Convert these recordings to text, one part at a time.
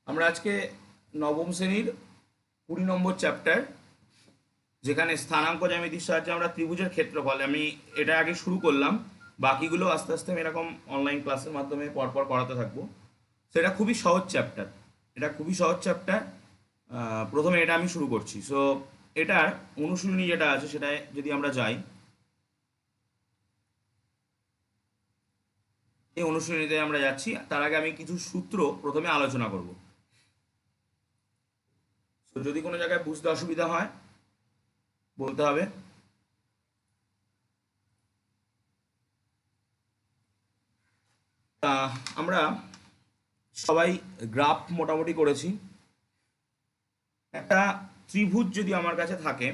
আমরা আজকে নবম শ্রেণীর 20 নম্বর চ্যাপ্টার, যেখানে স্থানাঙ্ক জ্যামিতির সাহায্যে আমরা ত্রিভুজের ক্ষেত্রফল, আমি এটা আগে শুরু করলাম। বাকিগুলো আস্তে আস্তে আমি এরকম অনলাইন ক্লাসের মাধ্যমে পরপর করাতে থাকবো। সেটা খুবই সহজ চ্যাপ্টার, এটা খুবই সহজ চ্যাপ্টার। প্রথমে এটা আমি শুরু করছি। সো এটার অনুশীলনী যেটা আছে সেটা যদি আমরা যাই, এই অনুশীলনীতে আমরা যাচ্ছি। তার আগে আমি কিছু সূত্র প্রথমে আলোচনা করব। তো যদি কোনো জায়গায় বুঝতে অসুবিধা হয় বলতে হবে। আমরা সবাই গ্রাফ মোটামুটি করেছি। একটা ত্রিভুজ যদি আমার কাছে থাকে,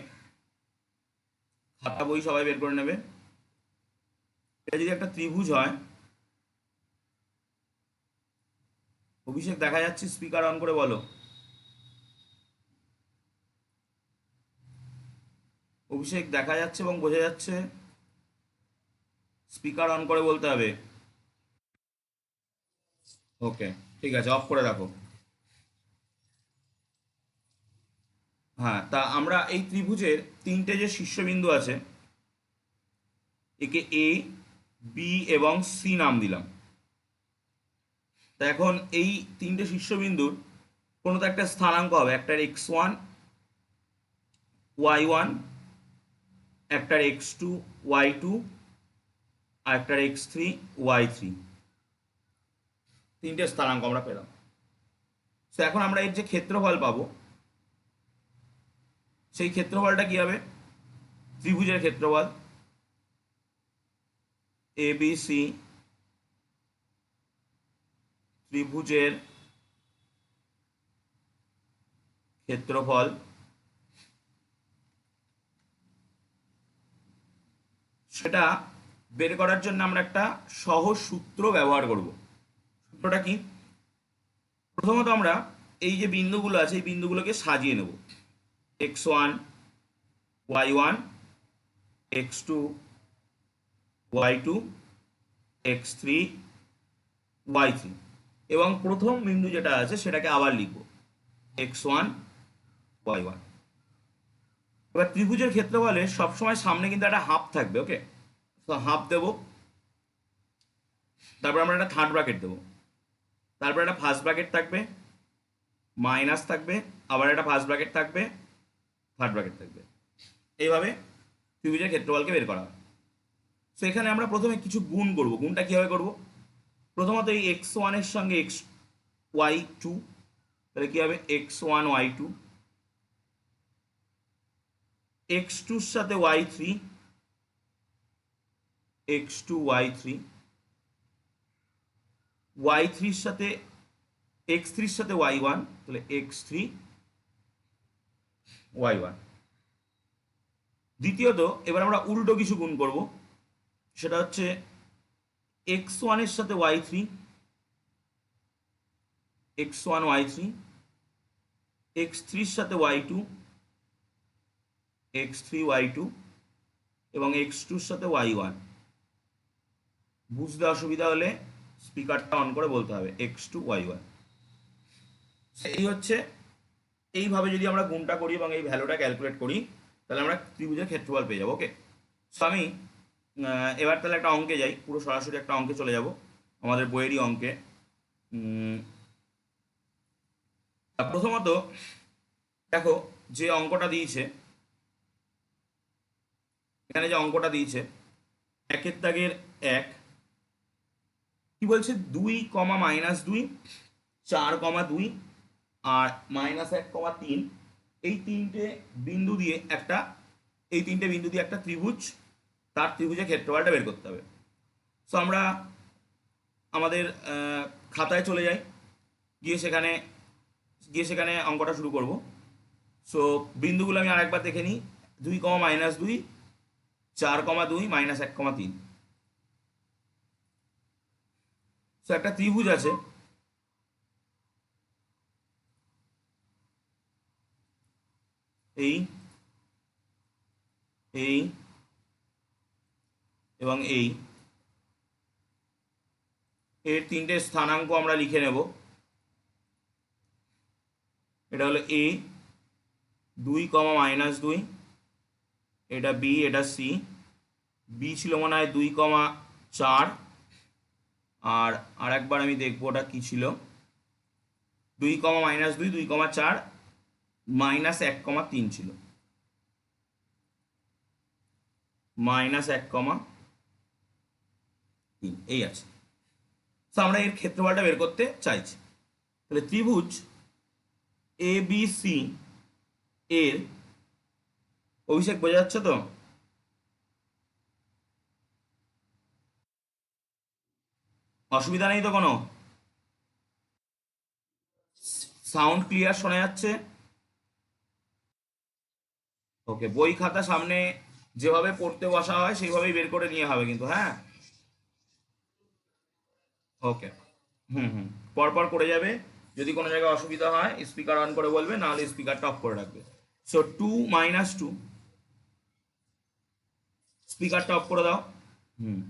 খাতা বই সবাই বের করে নেবে। এটা যদি একটা ত্রিভুজ হয়, অভিষেক দেখা যাচ্ছে, স্পিকার অন করে বলো। অভিষেক দেখা যাচ্ছে এবং বোঝা যাচ্ছে, স্পিকার অন করে বলতে হবে। ওকে, ঠিক আছে, অফ করে রাখো। হ্যাঁ, তা আমরা এই ত্রিভুজের তিনটে যে শীর্ষবিন্দু আছে, একে এ, বি এবং সি নাম দিলাম। তা এখন এই তিনটে শীর্ষবিন্দুর কোনো তো একটা স্থানাঙ্ক হবে, একটার x1 y1, একটার x2 y2, আর একটার x3 y3। তিনটে স্থানাঙ্ক আমরা পেলাম। তো এখন আমরা এর যে ক্ষেত্রফল পাবো, সেই ক্ষেত্রফলটা কি হবে? ত্রিভুজের ক্ষেত্রফল এ বি সি, ত্রিভুজের ক্ষেত্রফল, সেটা বের করার জন্য আমরা একটা সহজ সূত্র ব্যবহার করব। সূত্রটা কি? প্রথমত আমরা এই যে বিন্দুগুলো আছে, এই বিন্দুগুলোকে সাজিয়ে নেব। x1 y1, x2 y2, x3 y3, এবং প্রথম বিন্দু যেটা আছে সেটাকে আবার লিখব x1 y1। এবার ত্রিভুজের ক্ষেত্রফলে সবসময় সামনে কিন্তু একটা হাফ থাকবে। ওকে, তো হাফ দেবো, তারপর আমরা একটা থার্ড ব্র্যাকেট দেবো, তারপর একটা ফার্স্ট ব্র্যাকেট থাকবে, মাইনাস থাকবে, আবার একটা ফার্স্ট ব্র্যাকেট থাকবে, থার্ড ব্র্যাকেট থাকবে। এইভাবে ত্রিভুজের ক্ষেত্রফলকে বের করা হয়। তো এখানে আমরা প্রথমে কিছু গুণ করব। গুণটা কীভাবে করব? প্রথমত এই x1 এর সঙ্গে y2, তাহলে কী হবে? x1 y2, x2 এর সাথে y3, x2 y3, y3 এর সাথে x3 এর সাথে y1, তাহলে x3 y1। দ্বিতীয়ত এবার আমরা উল্টো কিছু গুণ করব, সেটা হচ্ছে x1 এর সাথে y3, x1 y3, x3 এর সাথে y2, x3 y2, এবং x2 এর সাথে y1। বুঝতে অসুবিধা হলে স্পিকারটা অন করে বলতে হবে x2 y1। এই হচ্ছে, এইভাবে যদি আমরা গুণটা করি এবং এই ভ্যালুটা ক্যালকুলেট করি, তাহলে আমরা ত্রিভুজের ক্ষেত্রফল পেয়ে যাবো। ওকে, সো আমি এবার তাহলে একটা অঙ্কে যাই, পুরো সরাসরি একটা অঙ্কে চলে যাব, আমাদের বইয়েরই অঙ্কে। প্রথমত দেখো, যে অঙ্কটা দিয়েছে, এখানে যে অঙ্কটা দিয়েছে, একের দাগের এক, কি বলছে? 2, -2, 4, 2 আর -1, 3, এই তিনটে বিন্দু দিয়ে একটা, এই তিনটে বিন্দু দিয়ে একটা ত্রিভুজ, তার ত্রিভুজের ক্ষেত্রফলটা বের করতে হবে। সো আমরা আমাদের খাতায় চলে যাই, গিয়ে সেখানে অঙ্কটা শুরু করব। সো বিন্দুগুলো আমি আরেকবার দেখে নিই। 2, -2, 4, 2, -1, 3। সো একটা ত্রিভুজ আছে, এই, এই এবং এই, এর তিনটে স্থানাঙ্ক আমরা লিখে নেব। এটা হলো এ 2, -2, এটা বি, এটা সি। বি ছিল মনে হয় 2, 4। আর আরেকবার আমি দেখবো ওটা কি ছিল, 2, -2, 2, 4, -1, 3 ছিল, -1, 3 এই আছে। তো আমরা এর ক্ষেত্রফলটা বের করতে চাইছি। তাহলে ত্রিভুজ এ বি সি এর, অভিষেক বোঝা যাচ্ছে তো? অসুবিধা নেই তো কোনো? সাউন্ড ক্লিয়ার শোনা যাচ্ছে? ওকে, বই খাতা সামনে যেভাবে পড়তে বসা হয় সেইভাবেই বের করে নিয়ে হবে কিন্তু, হ্যাঁ। ওকে। হুম হুম, পরপর করে যাবে। যদি কোনো জায়গায় অসুবিধা হয় স্পিকার অন করে বলবে, নাহলে স্পিকারটা অফ করে রাখবে। সো 2, -2, স্পিকারটা অফ করে দাও। হুম।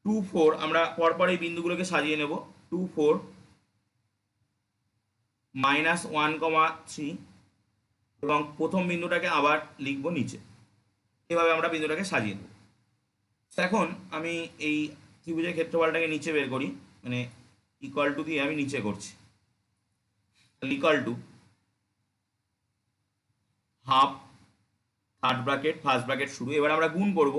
2, 4, আমরা পরপর এই বিন্দুগুলোকে সাজিয়ে নেব। 2, 4, -1, 3, এবং প্রথম বিন্দুটাকে আবার লিখবো নিচে। এভাবে আমরা বিন্দুটাকে সাজিয়ে নেব। এখন আমি এই ত্রিভুজের ক্ষেত্রফলটাকে নিচে বের করি, মানে ইকুয়াল টু দিয়ে আমি নিচে করছি। Equal to half, third bracket, first bracket শুরু। এবার আমরা গুণ করব।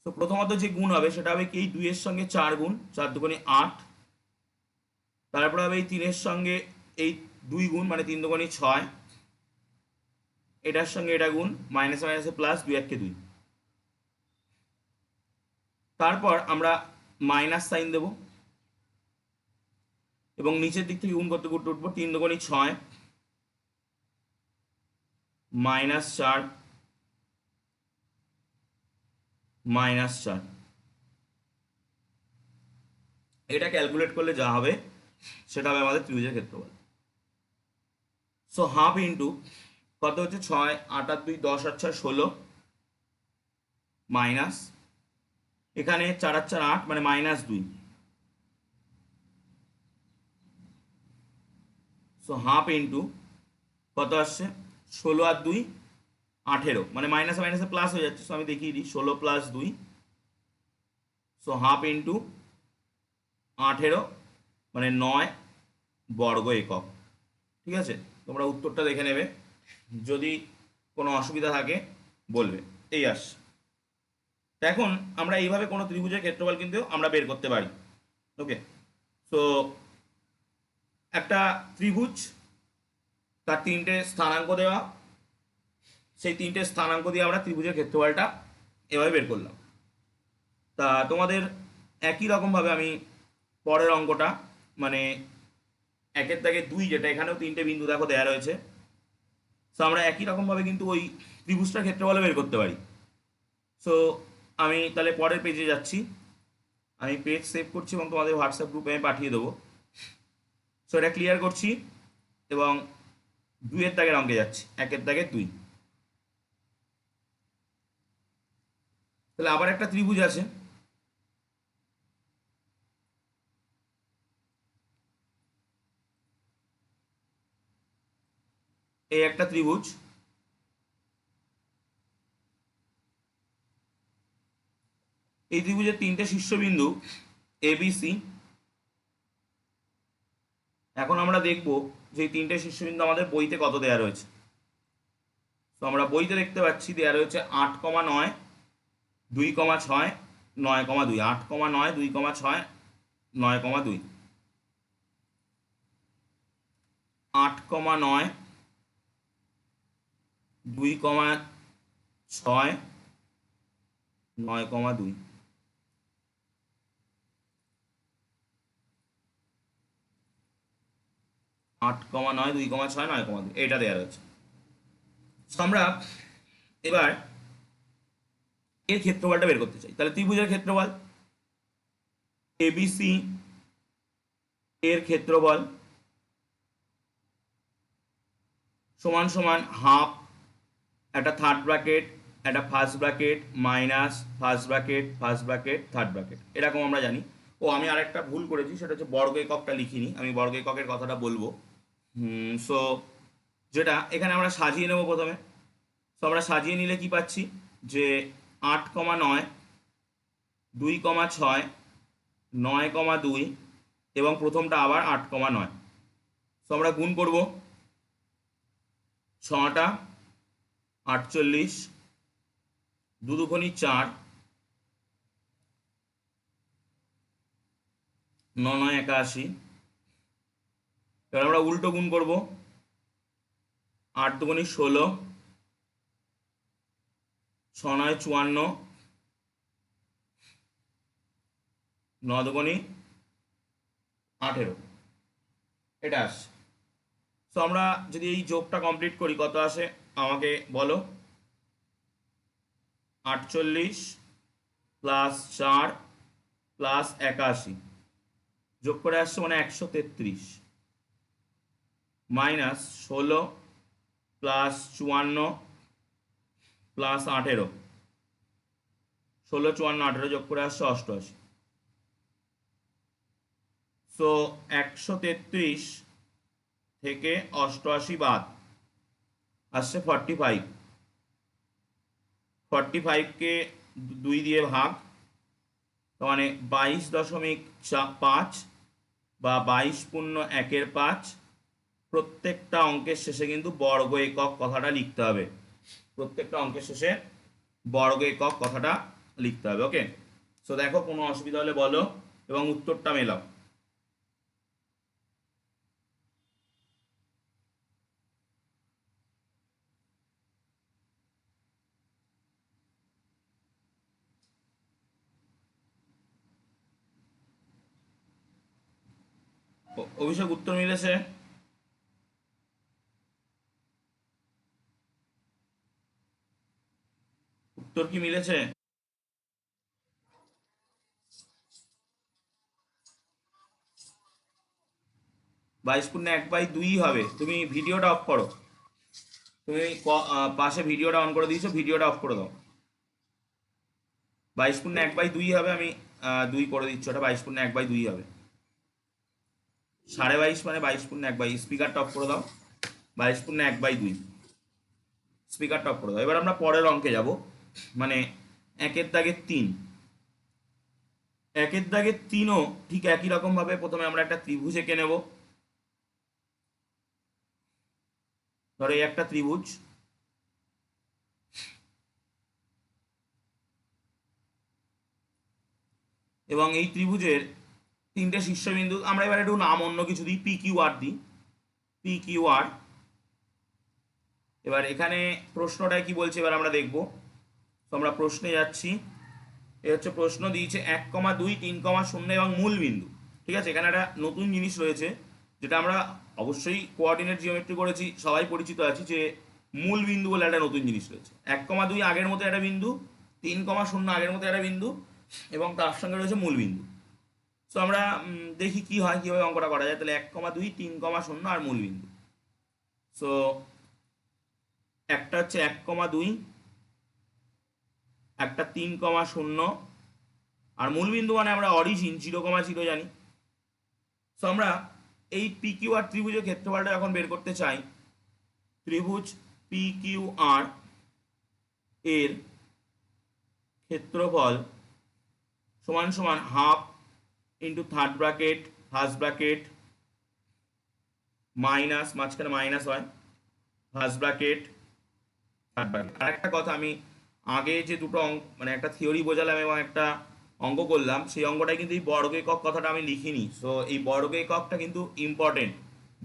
তো প্রথমত যে গুণ হবে সেটা হবে কি, এই 2-এর সঙ্গে 4 গুণ, 4 × 2 = 8। তারপরে হবে এই 3-এর সঙ্গে এই 2 গুণ, মানে 3 × 2 = 6। এটার সঙ্গে এটা গুণ, মাইনাসে মাইনাসে প্লাস, 2 × 1 = 2। তারপর আমরা মাইনাস সাইন দেব এবং নিচের দিক থেকে গুণ করতে করতে উঠবো। 3 × 2 = 6, -4, -4। এটা ক্যালকুলেট করলে যা হবে সেটা হবে আমাদের ত্রিভুজের ক্ষেত্রফল। সো হাফ ইন্টু কত হচ্ছে, 6, 8 আর 2, 10 আর 6, 16, মাইনাস এখানে 4 আর 4, 8, মানে -2। সো হাফ ইন্টু কত আসছে, 16 আর 2, 18, মানে মাইনাসে মাইনাসে প্লাস হয়ে যাচ্ছে। সো আমি দেখিয়ে দিই, 16 + 2, সো হাফ ইন্টু 18, মানে 9 বর্গ একক। ঠিক আছে, তোমরা উত্তরটা দেখে নেবে, যদি কোনো অসুবিধা থাকে বলবে। এই আসছে। এখন আমরা এইভাবে কোনো ত্রিভুজের ক্ষেত্রফল কিন্তু আমরা বের করতে পারি। ওকে, সো একটা ত্রিভুজ, তার 3টে স্থানাঙ্ক দেওয়া, সেই 3টে স্থানাঙ্ক দিয়ে আমরা ত্রিভুজের ক্ষেত্রফলটা এভাবে বের করলাম। তা তোমাদের একই রকমভাবে আমি পরের অঙ্কটা, মানে 1-এর দাগে 2, যেটা এখানেও 3টে বিন্দু দেখো দেওয়া রয়েছে, সো আমরা একই রকমভাবে কিন্তু ওই ত্রিভুজটার ক্ষেত্রফল বের করতে পারি। সো আমি তাহলে পরের পেজে যাচ্ছি। আমি পেজ সেভ করছি এবং তোমাদের হোয়াটসঅ্যাপ গ্রুপে আমি পাঠিয়ে দেবো। সো এটা ক্লিয়ার করছি এবং 2-এর দাগের অঙ্কে যাচ্ছি। 1-এর দাগে 2, তাহলে আবার একটা ত্রিভুজ আছে। এই একটা ত্রিভুজ, এই ত্রিভুজের 3টে শীর্ষবিন্দু ABC। এখন আমরা দেখব যে এই 3টে শীর্ষবিন্দু আমাদের বইতে কত দেওয়া রয়েছে। তো আমরা বইতে দেখতে পাচ্ছি দেওয়া রয়েছে 8,9, 2,6, 9,2, 8,9, 2,6, 9,2, 8,9, 2,6, 9,2। আট কমা নয়, 2,6, 9,2, এইটা দেওয়া রয়েছে। আমরা এবার এর ক্ষেত্রফলটা বের করতে চাই। তাহলে ত্রিভুজের ক্ষেত্রফল ABC এর ক্ষেত্রফল সমান সমান হাফ, একটা থার্ড ব্র্যাকেট, একটা first bracket, minus first bracket, first bracket, third bracket, এরকম আমরা জানি। ও আমি আরেকটা ভুল করেছি, সেটা হচ্ছে বর্গ এককটা লিখিনি, আমি বর্গ এককের কথাটা বলবো। সো যেটা এখানে আমরা সাজিয়ে নেব প্রথমে। তো আমরা সাজিয়ে নিলে কি পাচ্ছি যে 8,9, 2,6, 9,2 এবং প্রথমটা আবার 8,9। তো আমরা গুণ করব, 6টা 48, 2 দুগুণে 4, 9 9 81। এবার আমরা উল্টো গুণ করব, 8 দুগুণে 16, 6 9 54, 9 দুগুণে 18, এটা আসছে। তো আমরা যদি এই যোগটা কমপ্লিট করি কত আসে আমাকে বলো। 48 প্লাস 4 প্লাস 81 যোগ করে আসছে মানে 133, মাইনাস 16 প্লাস 54 প্লাস 18, 16 54 18 যোগ করে আসছে 88। সো 133 থেকে 88 বাদ আসছে 45। 45কে 2 দিয়ে ভাগ, তার মানে 22.5 বা 22.1/5। প্রত্যেকটা অঙ্কের শেষে কিন্তু বর্গ একক কথাটা লিখতে হবে, প্রত্যেকটা অঙ্কের শেষে বর্গ একক কথাটা লিখতে হবে। ওকে, সো দেখো কোনো অসুবিধা হলে বলো এবং উত্তরটা মেলাও। অভিষেক উত্তর মিলেছে? উত্তর কি মিলেছে? 22/1/2 হবে। তুমি ভিডিওটা অফ করো, তুমি পাশে ভিডিওটা অন করে দিয়েছো, ভিডিওটা অফ করে দাও। 22/1/2 হবে, আমি 2 করে দিচ্ছি, ওটা 22/1/2 হবে। 22.5 মানে 22/1/2। স্পিকারটা অফ করে দাও, 22/1/2 স্পিকারটা অফ করে দাও। এবার আমরা পরের অঙ্কে যাব, মানে 1-এর দাগের 3। 1-এর দাগের 3ও ঠিক একই রকম ভাবে প্রথমে আমরা একটা ত্রিভুজ এঁকে নেব। ধরো এই একটা ত্রিভুজ, এবং এই ত্রিভুজের 3টে শীর্ষবিন্দু, আমরা এবার একটু নাম অন্য কিছু দিই, পি কিউ আর দিই, পি কিউ আর। এবার এখানে প্রশ্নটায় কি বলছে এবার আমরা দেখব। তো আমরা প্রশ্নে যাচ্ছি। এ হচ্ছে প্রশ্ন দিয়েছে 1,2, 3,0 এবং মূল বিন্দু। ঠিক আছে, এখানে একটা নতুন জিনিস রয়েছে যেটা আমরা অবশ্যই কোঅর্ডিনেট জিওমেট্রি করেছি, সবাই পরিচিত আছি যে মূল বিন্দু বলে একটা নতুন জিনিস রয়েছে। 1,2 আগের মতো একটা বিন্দু, 3,0 আগের মতো একটা বিন্দু, এবং তার সঙ্গে রয়েছে মূল বিন্দু। তো আমরা দেখি কি হয়, কীভাবে অঙ্কটা করা যায়। তাহলে 1,2, 3,0 আর মূল বিন্দু। সো একটা হচ্ছে 1,2, একটা 3,0, আর মূল বিন্দু মানে আমরা অরিজিন 0,0 জানি। সো আমরা এই পি কিউ আর ত্রিভুজের ক্ষেত্রফলটা যখন বের করতে চাই, ত্রিভুজ পি কিউ আর এর ক্ষেত্রফল সমান সমান half into third bracket first bracket minus, মাঝখানে মাইনাস হয়, ফার্স্ট ব্র্যাকেট থার্ড ব্র্যাকেট। আর একটা কথা, আমি আগে যে দুটো মানে একটা থিওরি বোঝালাম এবং একটা অঙ্ক করলাম, সেই অঙ্কটাই কিন্তু এই বর্গ একক কথাটা আমি লিখিনি। সো এই বর্গ এককটা কিন্তু ইম্পর্টেন্ট।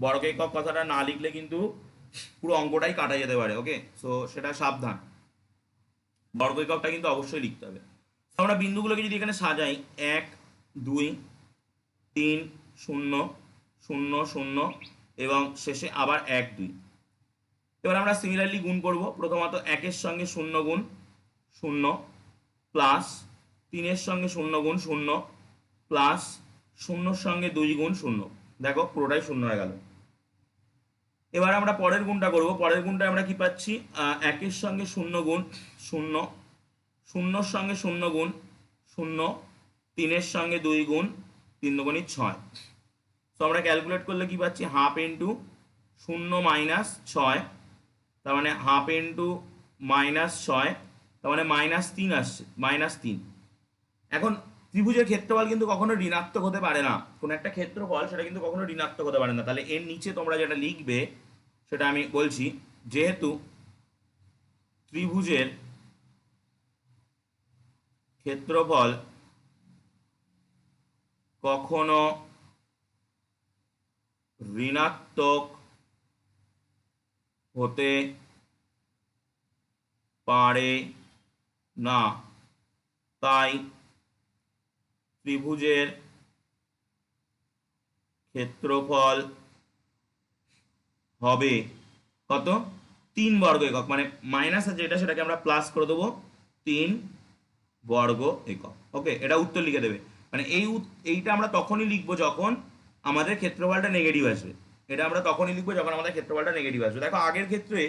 বর্গ একক কথাটা না লিখলে কিন্তু পুরো অঙ্কটাই কাটা যেতে পারে। ওকে, সো সেটা সাবধান, বর্গ এককটা কিন্তু অবশ্যই লিখতে হবে। আমরা বিন্দুগুলোকে যদি এখানে সাজাই, 1 2 3 0 0 0 এবং শেষে আবার 1 2। এবার আমরা সিমিলারলি গুণ করব। প্রথমত 1-এর সঙ্গে 0 গুণ 0 প্লাস 3-এর সঙ্গে 0 গুণ 0 প্লাস 0-র সঙ্গে 2 গুণ 0। দেখো পুরোটাই 0 হয়ে গেল। এবার আমরা পরের গুণটা করব। পরের গুণটা আমরা কি পাচ্ছি, 1-এর সঙ্গে 0 গুণ 0, 0-র সঙ্গে 0 গুণ 0, 3-এর সঙ্গে 2 গুণ 3 দুগুণে 6। তো আমরা ক্যালকুলেট করলে কি পাচ্ছি, হাফ ইন্টু 0 - 6, তার মানে হাফ ইন্টু -6, তার মানে -3 আসছে, -3। এখন ত্রিভুজের ক্ষেত্রফল কিন্তু কখনো ঋণাত্মক হতে পারে না, কোন একটা ক্ষেত্রফল সেটা কিন্তু কখনো ঋণাত্মক হতে পারে না। তাহলে এর নিচে তোমরা যেটা লিখবে সেটা আমি বলছি, যেহেতু ত্রিভুজের ক্ষেত্রফল কখনো ঋণাত্মক হতে পারে না, তাই ত্রিভুজের ক্ষেত্রফল হবে কত? 3 বর্গ একক, মানে মাইনাস আছে এটা, সেটাকে আমরা প্লাস করে দেবো 3 বর্গ একক। ওকে, এটা উত্তর লিখে দেবে। মানে এইটা আমরা তখনই লিখবো যখন আমাদের ক্ষেত্রফলটা নেগেটিভ আসবে। এটা আমরা তখনই লিখবো যখন আমাদের ক্ষেত্রফলটা নেগেটিভ আসবে। দেখো আগের ক্ষেত্রে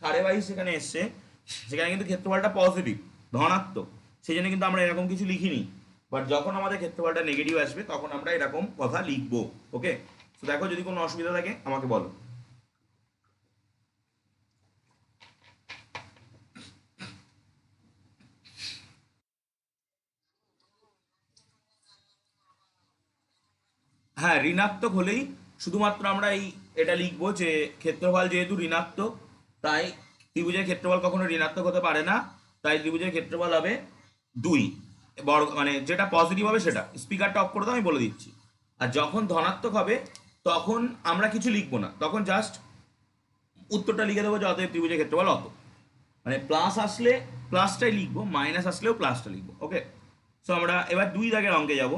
22.5 সেখানে এসছে, সেখানে কিন্তু ক্ষেত্রফলটা পজিটিভ, ধনাত্মক, সেই জন্য কিন্তু আমরা এরকম কিছু লিখিনি। বাট যখন আমাদের ক্ষেত্রফলটা নেগেটিভ আসবে তখন আমরা এরকম কথা লিখবো। ওকে, তো দেখো যদি কোনো অসুবিধা থাকে আমাকে বলো। হ্যাঁ, ঋণাত্মক হলেই শুধুমাত্র আমরা এটা লিখবো যে ক্ষেত্রফল যেহেতু ঋণাত্মক, তাই ত্রিভুজের ক্ষেত্রফল কখনো ঋণাত্মক হতে পারে না, তাই ত্রিভুজের ক্ষেত্রফল হবে 2 বর্গ, মানে যেটা পজিটিভ হবে সেটা। স্পিকারটা অফ করে দাও, আমি বলে দিচ্ছি। আর যখন ধনাত্মক হবে তখন আমরা কিছু লিখবো না, তখন জাস্ট উত্তরটা লিখে দেবো যে অতএব ত্রিভুজের ক্ষেত্রফল অত। মানে প্লাস আসলে প্লাসটাই লিখবো, মাইনাস আসলেও প্লাসটা লিখবো। ওকে, সো আমরা এবার 2 দাগের অঙ্কে যাব।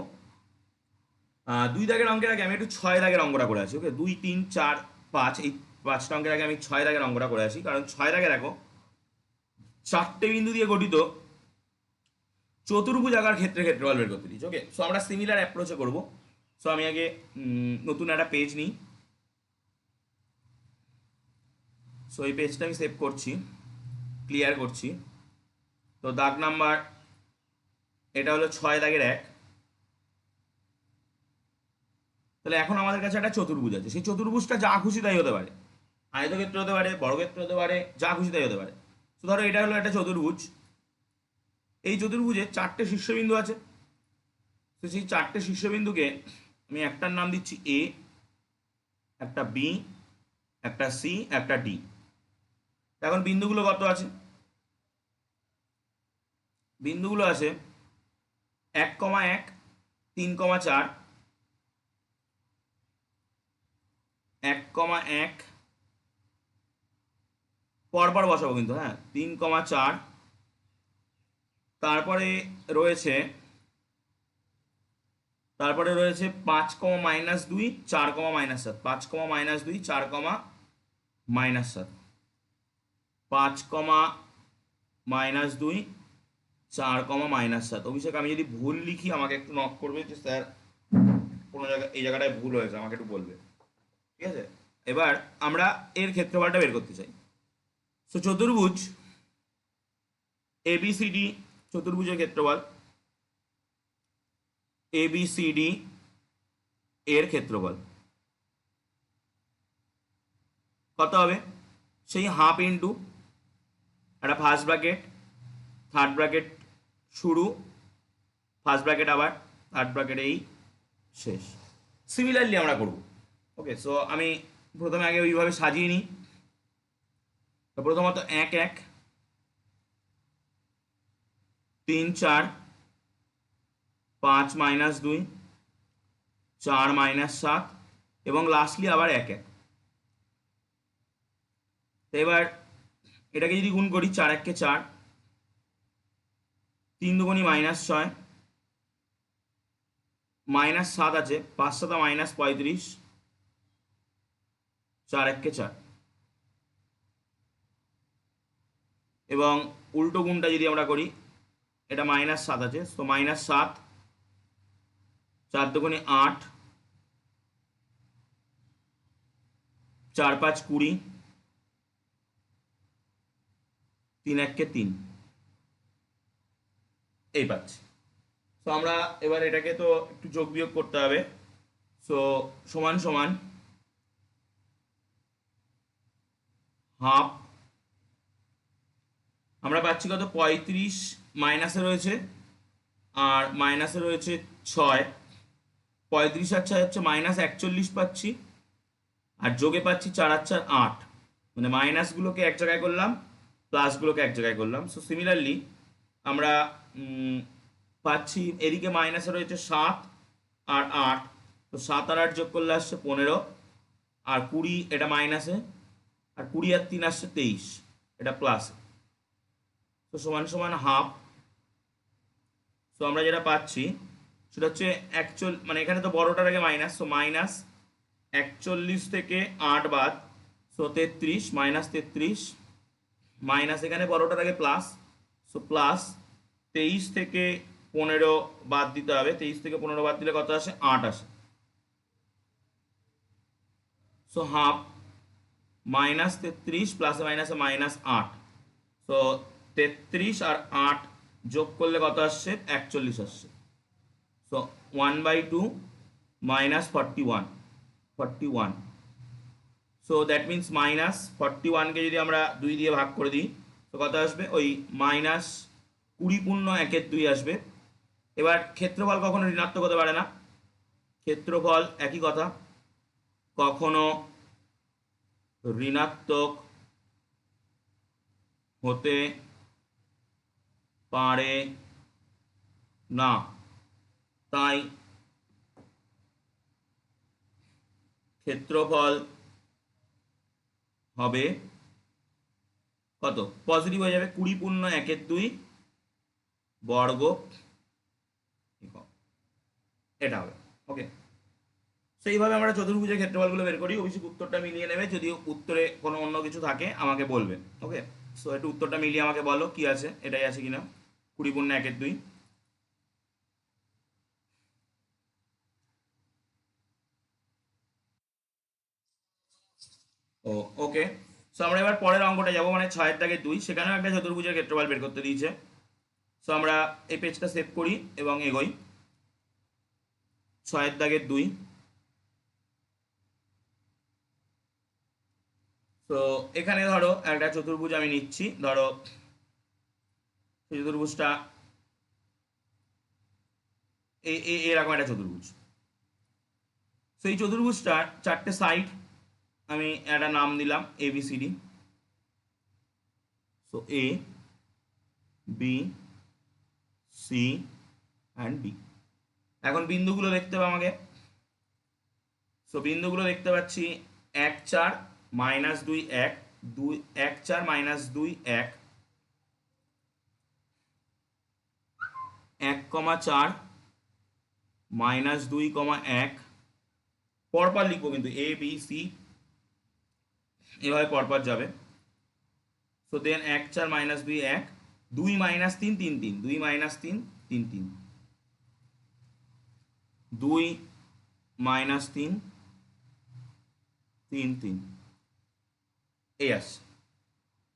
2 দাগের অঙ্কের আগে আমি একটু 6 দাগের অঙ্কটা করে আছি। ওকে, 2, 3, 4, 5, এই 5টা অঙ্কের আগে আমি 6 দাগের অঙ্কটা করে আছি, কারণ 6 দাগে দেখো 4টে বিন্দু দিয়ে গঠিত চতুর্ভুজ আকার ক্ষেত্রফল বের করতে দিচ্ছি। ওকে, সো আমরা সিমিলার অ্যাপ্রোচে করব। সো আমি আগে নতুন একটা পেজ নিই। সো এই পেজটা আমি সেভ করছি, ক্লিয়ার করছি। তো দাগ নাম্বার, এটা হলো 6 দাগের 1। তাহলে এখন আমাদের কাছে একটা চতুর্ভুজ আছে, সেই চতুর্ভুজটা যা খুশি তাই হতে পারে, আয়তক্ষেত্র হতে পারে, বর্গক্ষেত্র হতে পারে, যা খুশি তাই হতে পারে। তো ধরো এটা হলো একটা চতুর্ভুজ, এই চতুর্ভুজে 4টে শীর্ষবিন্দু আছে। তো সেই 4টে শীর্ষবিন্দুকে আমি একটার নাম দিচ্ছি এ, একটা বি, একটা সি, একটা ডি। এখন বিন্দুগুলো কত আছে? বিন্দুগুলো আছে 1,1, 3,4, 1,1, পরপর বসাবো কিন্তু, হ্যাঁ, 3,4, তারপরে রয়েছে 5,-2, 4,-7, 5,-2, 4,-7, 5,-2, 4,-7। অভিষেক, আমি যদি ভুল লিখি আমাকে একটু নক করবে যে স্যার কোনো জায়গায় এই জায়গাটায় ভুল হয়েছে, আমাকে একটু বলবে, ঠিক আছে? এবার আমরা এর ক্ষেত্রফলটা বের করতে চাই। সো চতুর্ভুজ এবিসিডি, চতুর্ভুজের ক্ষেত্রফল এবিসিডি এর ক্ষেত্রফল কত হবে? সেই হাফ ইন্টু একটা ফার্স্ট ব্র্যাকেট, থার্ড ব্র্যাকেট শুরু, ফার্স্ট ব্র্যাকেট আবার, থার্ড ব্র্যাকেট এই শেষ। সিমিলারলি আমরা করব। ওকে, সো আমি প্রথমে আগে ওইভাবে সাজিয়ে নিই। তো প্রথমত 1, 1, 3, 4, 5, -2, 4, -7, এবং লাস্টলি আবার 1, 1। তো এবার এটাকে যদি গুণ করি, 4 1 4, 3 2 -6, -7 আছে, 5 7 -35, 4 1 4। এবং উল্টো গুণটা যদি আমরা করি, এটা -7 আছে, তো -7, 4 2 8, 4 5 20, 3 1 3, এই পাচ্ছি। তো আমরা এবার এটাকে তো একটু যোগ বিয়োগ করতে হবে। সো সমান সমান হাফ, আমরা পাচ্ছি কত, 35 মাইনাসে রয়েছে আর মাইনাসে রয়েছে 6, 35 আর 6 হচ্ছে -41 পাচ্ছি, আর যোগে পাচ্ছি 4 আর 4 8, মানে মাইনাসগুলোকে এক জায়গায় করলাম, প্লাসগুলোকে এক জায়গায় করলাম। সো সিমিলারলি আমরা পাচ্ছি এদিকে মাইনাসে রয়েছে 7 আর 8, তো 7 আর 8 যোগ করলে আসছে 15, আর 20 এটা মাইনাসে, আর 20 আর 3 আসছে 23, এটা প্লাসে। তো সমান সমান হাফ। সো আমরা যেটা পাচ্ছি সেটা হচ্ছে মানে এখানে তো বড়টার আগে মাইনাস, সো -41 থেকে 8 বাদ, সো 33, -33 মাইনাস এখানে বড়টার আগে প্লাস, সো প্লাস 23 থেকে 15 বাদ দিতে হবে, 23 থেকে 15 বাদ দিলে কত আসে, 8 আসে। সো হাফ -33 প্লাসে মাইনাসে -8, সো 33 আর 8 যোগ করলে কত আসছে, 41 আসছে। সো 1/2 -41, সো দ্যাট মিনস -41কে যদি আমরা 2 দিয়ে ভাগ করে দিই তো কত আসবে, ওই -20 আসবে। এবার ক্ষেত্রফল কখনো ঋণাত্মক হতে পারে না, ক্ষেত্রফল একই কথা, কখনো ঋণাত্মক হতে পারে না, তাই ক্ষেত্রফল হবে কত, পজিটিভ হয়ে যাবে, 20 × 1/2 বর্গ একক, এটা হবে। ওকে, সেইভাবে আমরা চতুর্ভুজের ক্ষেত্রফলগুলো বের করি। অবশ্যই উত্তরটা মিলিয়ে নেবে, যদি উত্তরে কোনো অন্য কিছু থাকে আমাকে বলবে। ওকে, সো একটু উত্তরটা মিলিয়ে আমাকে বলো কি আছে, এটাই আছে কিনা, 20 × 1/2। ও ওকে, সো আমরা এবার পরের অঙ্কটা যাবো, মানে 6 এর দাগে 2, সেখানেও একটা চতুর্ভুজের ক্ষেত্রফল বের করতে দিয়েছে। সো আমরা এই পেজটা সেভ করি এবং এগোই। 6 এর দাগে 2, তো এখানে ধরো একটা চতুর্ভুজ আমি নিচ্ছি, ধরো চতুর্ভুজটা এরকম একটা চতুর্ভুজ। সেই চতুর্ভুজটার 4টে সাইড আমি একটা নাম দিলাম ABCD। So A, B, C and D। এখন বিন্দুগুলো দেখতে হবে আমাকে। সো বিন্দুগুলো দেখতে পাচ্ছি 1 4 -2 1, 2 1 4 -2 1, 1,4 -2, 1, পরপর লিখবো কিন্তু A B C এভাবে পরপর যাবে। সো দেন 1 4 -2 1, 2 - 3 3 3, 2 - 3 3 3, 2 - 3 3 3, এই আসছে।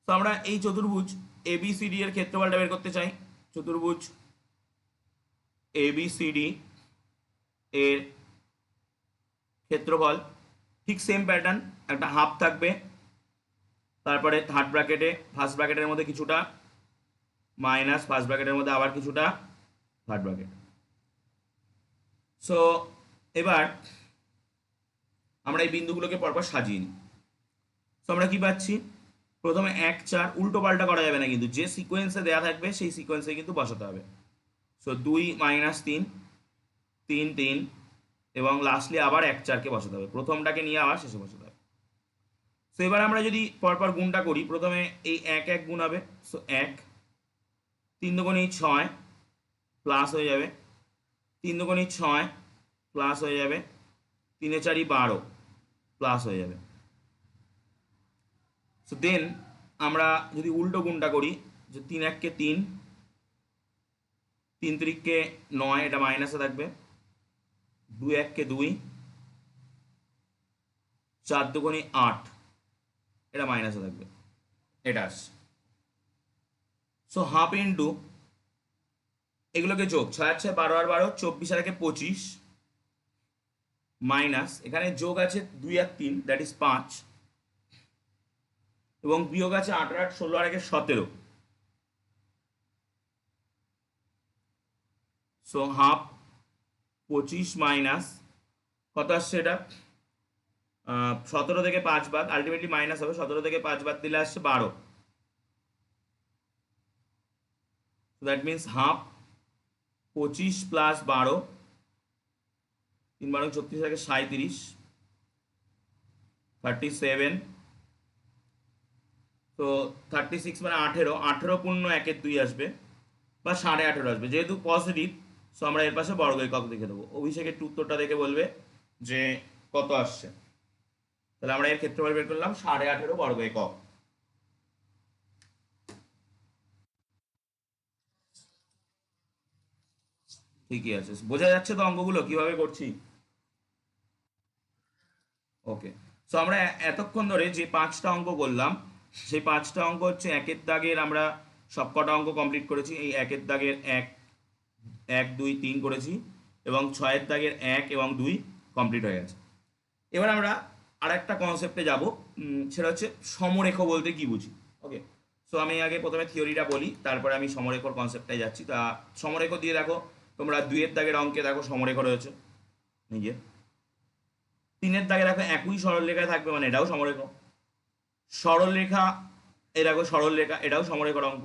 তো আমরা এই চতুর্ভুজ ABCD এর ক্ষেত্রফলটা বের করতে চাই। চতুর্ভুজ ABCD এর ক্ষেত্রফল ঠিক সেম প্যাটার্ন, একটা হাফ থাকবে, তারপরে থার্ড ব্র্যাকেটে ফার্স্ট ব্র্যাকেটের মধ্যে কিছুটা মাইনাস, ফার্স্ট ব্র্যাকেটের মধ্যে আবার কিছুটা থার্ড ব্র্যাকেট। সো এবার আমরা এই বিন্দুগুলোকে পরপর সাজিয়ে নিই। সো আমরা কি পাচ্ছি, প্রথমে 1 4, উল্টো পাল্টা করা যাবে না কিন্তু, যে সিকোয়েন্সে দেওয়া থাকবে সেই সিকোয়েন্সে কিন্তু বসাতে হবে। সো 2 - 3 3 3, এবং লাস্টলি আবার 1 4কে বসাতে হবে, প্রথমটাকে নিয়ে আবার শেষে বসাতে হবে। সো এবার আমরা যদি পরপর গুণটা করি, প্রথমে এই 1 1 গুণ হবে, সো 1, 3 দুগুণে 6 প্লাস হয়ে যাবে, 3 দুগুণে 6 প্লাস হয়ে যাবে, 3 4 12 প্লাস হয়ে যাবে। সো দেন আমরা যদি উল্টো গুণটা করি, যে 3 1 কে 3, 3 3 কে 9, এটা মাইনাসে থাকবে, 2 1 কে 2, 4 দুগুণে 8, এটা মাইনাসে থাকবে, এটা আসছে। সো হাফ ইন্টু এগুলোকে যোগ, 6 আর 6 12 আর 12, 24 আর 1 25, মাইনাস এখানে যোগ আছে 2 আর 3, দ্যাট ইজ 5, এবং বিয়োগ আছে 8 আর 8 16 আর 1 17। সো হাফ 25 মাইনাস কত আসছে এটা, 17 থেকে 5 বাদ, আলটিমেটলি মাইনাস হবে, 17 থেকে 5 বাদ দিলে আসছে 12। So that means half 25 plus 12, 3 12 36 থেকে 37, 37। তো 36 মানে 18, 18 পূর্ণ 1/2 আসবে বা 18.5 আসবে, যেহেতু পজিটিভ সো আমরা এর পাশে বর্গ একক লিখে দেবো। অভিষেকের উত্তরটা দেখে বলবে যে কত আসছে। তাহলে আমরা এর ক্ষেত্রফল বের করলাম 18.5 বর্গ একক। ঠিকই আছে, বোঝা যাচ্ছে তো অঙ্কগুলো কিভাবে করছি? ওকে। সো আমরা এতক্ষণ ধরে যে 5টা অঙ্ক করলাম, সেই 5টা অঙ্ক হচ্ছে একের দাগের আমরা সবকটা অঙ্ক কমপ্লিট করেছি। এই একের দাগের 1 1 2 3 করেছি এবং 6-এর দাগের 1 এবং 2 কমপ্লিট হয়ে গেছে। এবার আমরা আর একটা কনসেপ্টে যাব, সেটা হচ্ছে সমরেখ বলতে কি বুঝি। ওকে। সো আমি আগে প্রথমে থিওরিটা বলি, তারপরে আমি সমরেখর কনসেপ্টটাই যাচ্ছি। তা সমরেখ দিয়ে দেখো, তোমরা 2-এর দাগের অঙ্কে দেখো সমরেখ রয়েছে নিজে, 3-এর দাগে দেখো একই সরলরেখায় থাকবে, মানে এটাও সমরেখ। সরলরেখা এ দেখো সরলরেখা, এটাও সমরেখার অঙ্ক।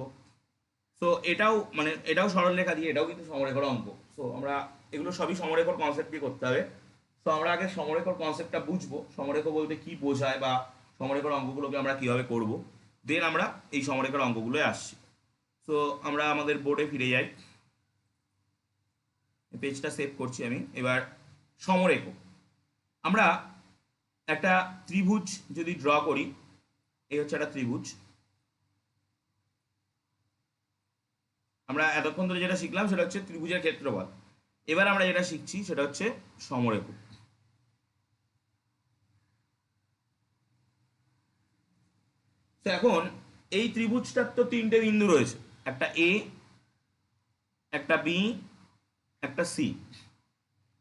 সো এটাও মানে এটাও সরলরেখা দিয়ে, এটাও কিন্তু সমরেখার অঙ্ক। সো আমরা এগুলো সবই সমরেখার কনসেপ্ট দিয়ে করতে হবে। তো আমরা আগে সমরেখার কনসেপ্টটা বুঝবো, সমরেখ বলতে কি বোঝায় বা সমরেখার অঙ্কগুলোকে আমরা কিভাবে করব, দেন আমরা এই সমরেখার অঙ্কগুলোয় আসছি। সো আমরা আমাদের বোর্ডে ফিরে যাই, পেজটা সেভ করছি আমি। এবার সমরেখ, আমরা একটা ত্রিভুজ যদি ড্র করি, এই হচ্ছে একটা ত্রিভুজ। আমরা এতক্ষণ ধরে যেটা শিখলাম সেটা হচ্ছে ত্রিভুজের ক্ষেত্রফল। এবার আমরা যেটা শিখছি সেটা হচ্ছে সমরেখ। তো এখন এই ত্রিভুজটার তো 3টে বিন্দু রয়েছে, একটা এ, একটা বি, একটা সি,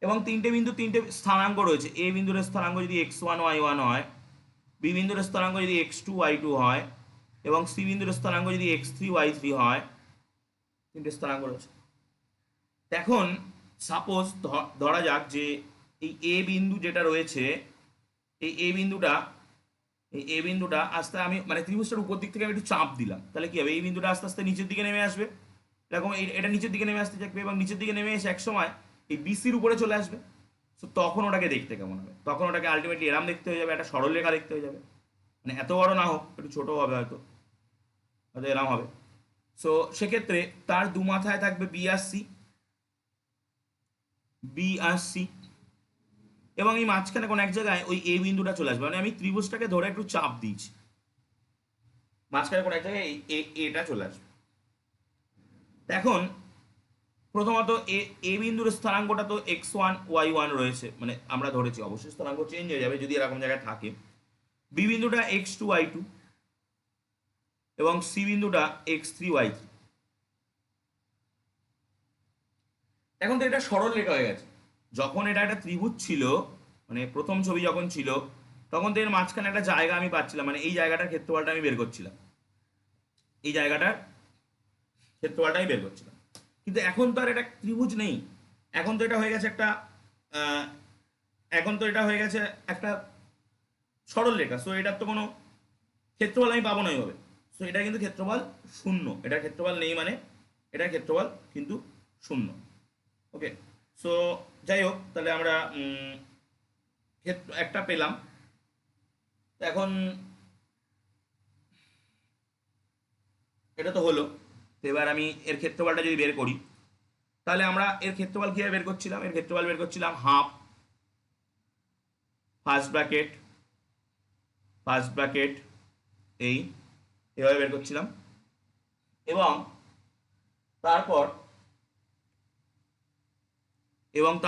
এবং 3টে বিন্দু 3টে স্থানাঙ্ক রয়েছে। এ বিন্দুর স্থানাঙ্ক যদি x1 y1 হয়, বি বিন্দুর স্থানাঙ্ক যদি x2 y2 হয়, এবং সি বিন্দুর স্থানাঙ্ক যদি x3 y3 হয়। 3টে স্থানাঙ্ক রয়েছে। এখন সাপোজ ধরা যাক যে এই এ বিন্দু যেটা রয়েছে, এই এ বিন্দুটা আস্তে আমি মানে ত্রিভুজটার উপর দিক থেকে আমি একটু চাপ দিলাম, তাহলে কি হবে, এই বিন্দুটা আস্তে আস্তে নিচের দিকে নেমে আসবে। এরকম এটা নিচের দিকে নেমে আসতে থাকবে এবং নিচের দিকে নেমে এসে এক সময় এই বিসির উপরে চলে আসবে। তো তখন ওটাকে দেখতে কেমন হবে, তখন ওটাকে আলটিমেটলি এরাম দেখতে হয়ে যাবে, একটা সরলরেখা দেখতে হয়ে যাবে। মানে এত বড় না হোক, একটু ছোট হবে হয়তো, হয়তো এরাম হবে। সো সেক্ষেত্রে তার দু মাথায় থাকবে বি আর সি, এবং এই মাঝখানে কোন এক জায়গায় ওই এ বিন্দুটা চলে আসবে। মানে আমি ত্রিভুজটাকে ধরে একটু চাপ দিয়েছি, মাঝখানে কোন এক জায়গায় এটা চলে আসবে। এখন প্রথমত এ বিন্দুর স্থানাঙ্কটা তো x1 y1 রয়েছে, মানে আমরা ধরেছি, অবশ্যই স্থানাঙ্ক চেঞ্জ হয়ে যাবে যদি এরকম জায়গায় থাকে। বি বিন্দুটা x2 y2 এবং সি বিন্দুটা x3 y3। এখন তো এটা সরল রেখা হয়ে গেছে। যখন এটা একটা ত্রিভুজ ছিল, মানে প্রথম ছবি যখন ছিল, তখন তো এর মাঝখানে একটা জায়গা আমি পাচ্ছিলাম, মানে এই জায়গাটার ক্ষেত্রফলটা আমি বের করছিলাম, এই জায়গাটার ক্ষেত্রফলটা আমি বের করছিলাম। কিন্তু এখন তো আর এটা ত্রিভুজ নেই, এখন তো এটা হয়ে গেছে একটা আহ, এখন তো এটা হয়ে গেছে একটা সরল রেখা। সো এটার তো কোনো ক্ষেত্রফল আমি পাবো না এইভাবে। সো এটা কিন্তু ক্ষেত্রফল শূন্য, এটার ক্ষেত্রফল নেই, মানে এটার ক্ষেত্রফল কিন্তু শূন্য। ওকে। সো যাই হোক, তাহলে আমরা ক্ষেত্র একটা পেলাম। এখন এটা তো হলো। তো এবার আমি এর ক্ষেত্রফলটা যদি বের করি, তাহলে আমরা এর ক্ষেত্রফল কীভাবে বের করছিলাম, এর ক্ষেত্রফল বের করছিলাম হাফ ফার্স্ট ব্র্যাকেট এই এভাবে বের করছিলাম, এবং তারপর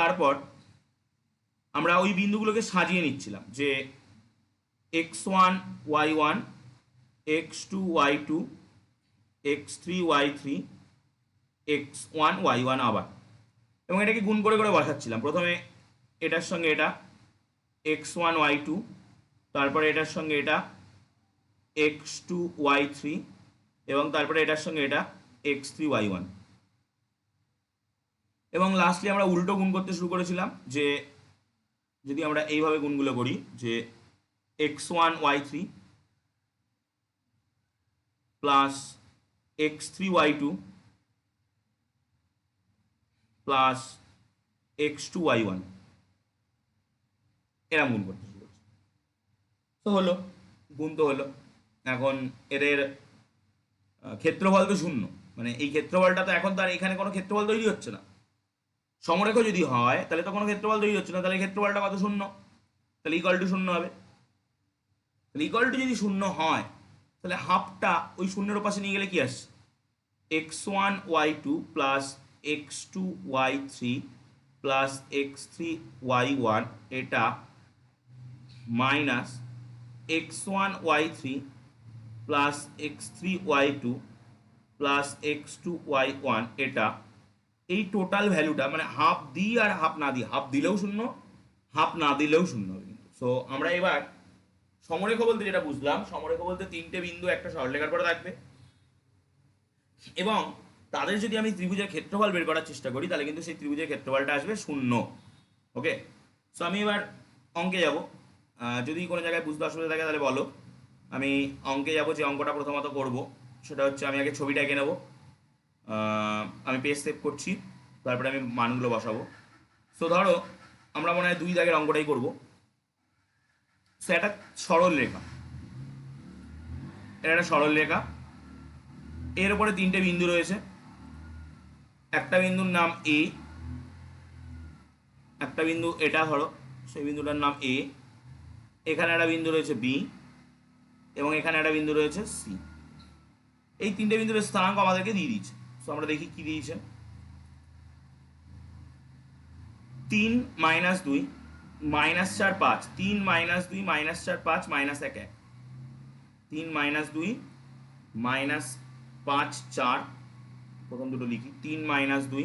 তারপর আমরা ওই বিন্দুগুলোকে সাজিয়ে নিচ্ছিলাম, যে x1 y1, x2 y2, x3 y3, x1 y1 আবার, এবং এটাকে গুণ করে করে বসাচ্ছিলাম। প্রথমে এটার সঙ্গে এটা x1 y2, তারপরে এটার সঙ্গে এটা x2y3 এবং তারপরে এটার সঙ্গে এটা x3y1। এবং লাস্টলি আমরা উল্টো গুণ করতে শুরু করেছিলাম, যে যদি আমরা এইভাবে গুণগুলো করি যে x1y3 plus x3y2 plus x2y1 এরম গুণ করতে শুরু করছি। তো হলো, গুণ তো হলো। এখন এদের ক্ষেত্রফল তো শূন্য, মানে এই ক্ষেত্রফলটা তো এখন তার এখানে কোনো ক্ষেত্রফল তৈরি হচ্ছে না। সমরেখ যদি হয় তাহলে তো কোনো ক্ষেত্রফল তৈরি হচ্ছে না, তাহলে ক্ষেত্রফলটা কত? শূন্য। তাহলে ইকুয়াল টু শূন্য হবে। তাহলে ইকুয়াল টু যদি শূন্য হয় তাহলে হাফটা ওই শূন্যের পাশে নিয়ে গেলে কি আসছে? x1y2 plus x2y3 plus x3y1 এটা minus x1y3 plus x3y2 plus x2y1 এটা, এই টোটাল ভ্যালুটা মানে হাফ দিই আর হাফ না দিই, হাফ দিলেও শূন্য, হাফ না দিলেও শূন্য হবে কিন্তু। সো আমরা এবার সমরেখ বলতে যেটা বুঝলাম, সমরেখ বলতে তিনটে বিন্দু একটা সরলরেখার পরে থাকবে এবং তাদের যদি আমি ত্রিভুজের ক্ষেত্রফল বের করার চেষ্টা করি তাহলে কিন্তু সেই ত্রিভুজের ক্ষেত্রফলটা আসবে শূন্য। ওকে, সো আমি এবার অঙ্কে যাব। যদি কোনো জায়গায় বুঝতে অসুবিধা থাকে তাহলে বলো। আমি অঙ্কে যাব। যে অঙ্কটা প্রথমত করব সেটা হচ্ছে, আমি আগে ছবিটা এঁকে নেব। আমি পেজ সেভ করছি, তারপরে আমি মানগুলো বসাবো। সো ধরো আমরা মনে হয় 2 দাগের অঙ্কটাই করব। সো একটা সরল রেখা, এটা একটা সরল রেখা, এর উপরে 3টে বিন্দু রয়েছে। একটা বিন্দুর নাম এ, একটা বিন্দু এটা ধরো, সেই বিন্দুটার নাম এ। এখানে একটা বিন্দু রয়েছে বি এবং এখানে একটা বিন্দু রয়েছে সি। এই 3টে বিন্দুর স্থানাঙ্ক আমাদেরকে দিয়ে দিয়েছে। সো আমরা দেখি কি দিয়েছে। 3 - 2 -4 5, 3 - 2 -4 5 -1 1, 3 - 2 -5 4, প্রথম দুটো লিখি। 3 - 2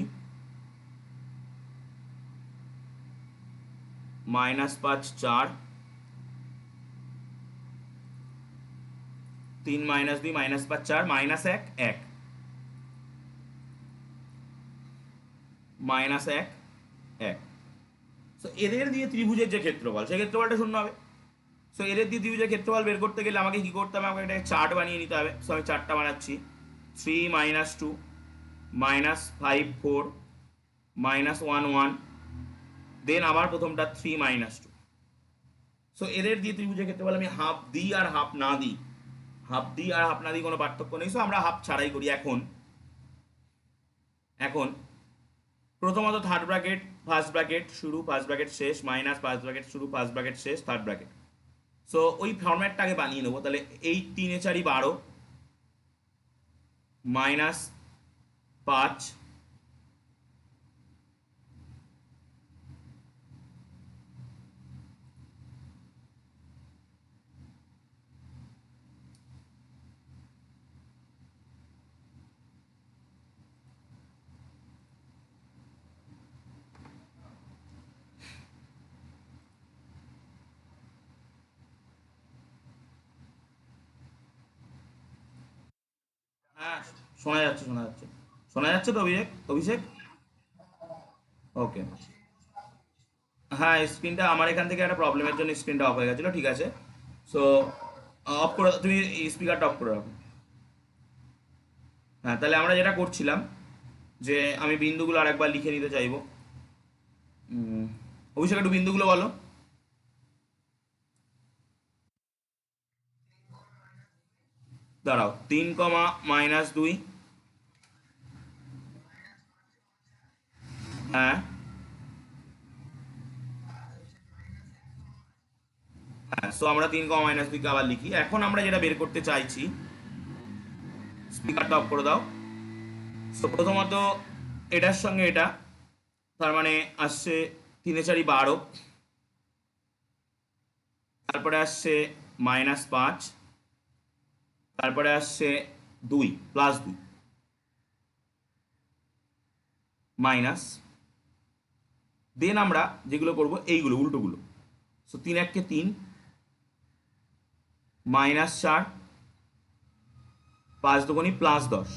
-5 4, 3 - 2 -5 4 -1 1, -1 1। সো এদের দিয়ে ত্রিভুজের যে ক্ষেত্রফল, সেই ক্ষেত্রফলটা শূন্য হবে। সো এদের দিয়ে ত্রিভুজের ক্ষেত্রফল বের করতে গেলে আমাকে কি করতে হবে? আমাকে একটা চার্ট বানিয়ে নিতে হবে। সো আমি চার্টটা বানাচ্ছি। 3 - 2 -5 4 -1 1, দেন আবার প্রথমটা 3 - 2। সো এদের দিয়ে ত্রিভুজের ক্ষেত্রফল আমি হাফ দিই আর হাফ না দিই, হাফ দিই আর হাফ না দিই কোনো পার্থক্য নেই। সো আমরা হাফ ছাড়াই করি। এখন এখন প্রথমত থার্ড ব্র্যাকেট, ফার্স্ট ব্র্যাকেট শুরু, ফার্স্ট ব্র্যাকেট শেষ, মাইনাস ফার্স্ট ব্র্যাকেট শুরু, ফার্স্ট ব্র্যাকেট শেষ, থার্ড ব্র্যাকেট। সো ওই ফর্ম্যাটটাকে বানিয়ে নেবো। তাহলে এই 3 এ 4 12 -5 হ্যাঁ, শোনা যাচ্ছে, শোনা যাচ্ছে, শোনা যাচ্ছে তো অভিষেক? অভিষেক, ওকে। হ্যাঁ, স্ক্রিনটা আমার এখান থেকে একটা প্রবলেমের জন্য স্ক্রিনটা অফ হয়ে গেছিলো। ঠিক আছে, সো অফ করে তুমি স্পিকারটা অফ করে রাখো। হ্যাঁ, তাহলে আমরা যেটা করছিলাম, যে আমি বিন্দুগুলো আর একবার লিখে নিতে চাইবো। অভিষেক একটু বিন্দুগুলো বলো। দাঁড়াও, 3, -2, হ্যাঁ হ্যাঁ। সো আমরা 3, -2কে আবার লিখি। এখন আমরা যেটা বের করতে চাইছি, স্পিকারটা অফ করে দাও। সো প্রথমত এটার সঙ্গে এটা, তার মানে আসছে 3 এ 4 12, তারপরে আসছে -5, তারপরে আসছে 2 +2 মাইনাস, দেন আমরা যেগুলো করব এইগুলো উল্টোগুলো। সো 3 1 3 -4 5 × 2 + 10।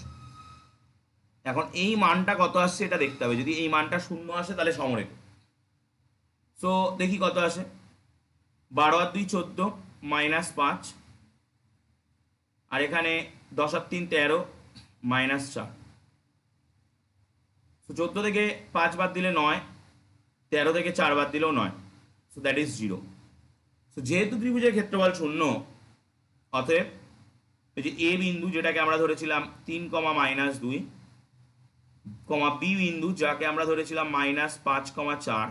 এখন এই মানটা কত আসছে এটা দেখতে হবে। যদি এই মানটা 0 আসে তাহলে সমরেখ। সো দেখি কত আসে। 12 আর 2 14 -5, আর এখানে 10 আর 3 13 -4। 14 থেকে 5 বাদ দিলে 9, 13 থেকে 4 বাদ দিলেও 9, সো দ্যাট ইজ 0। সো যেহেতু ত্রিভুজের ক্ষেত্রফল 0, অতএব এই যে এ বিন্দু যেটাকে আমরা ধরেছিলাম 3, -2, বি বিন্দু যাকে আমরা ধরেছিলাম -5, 4,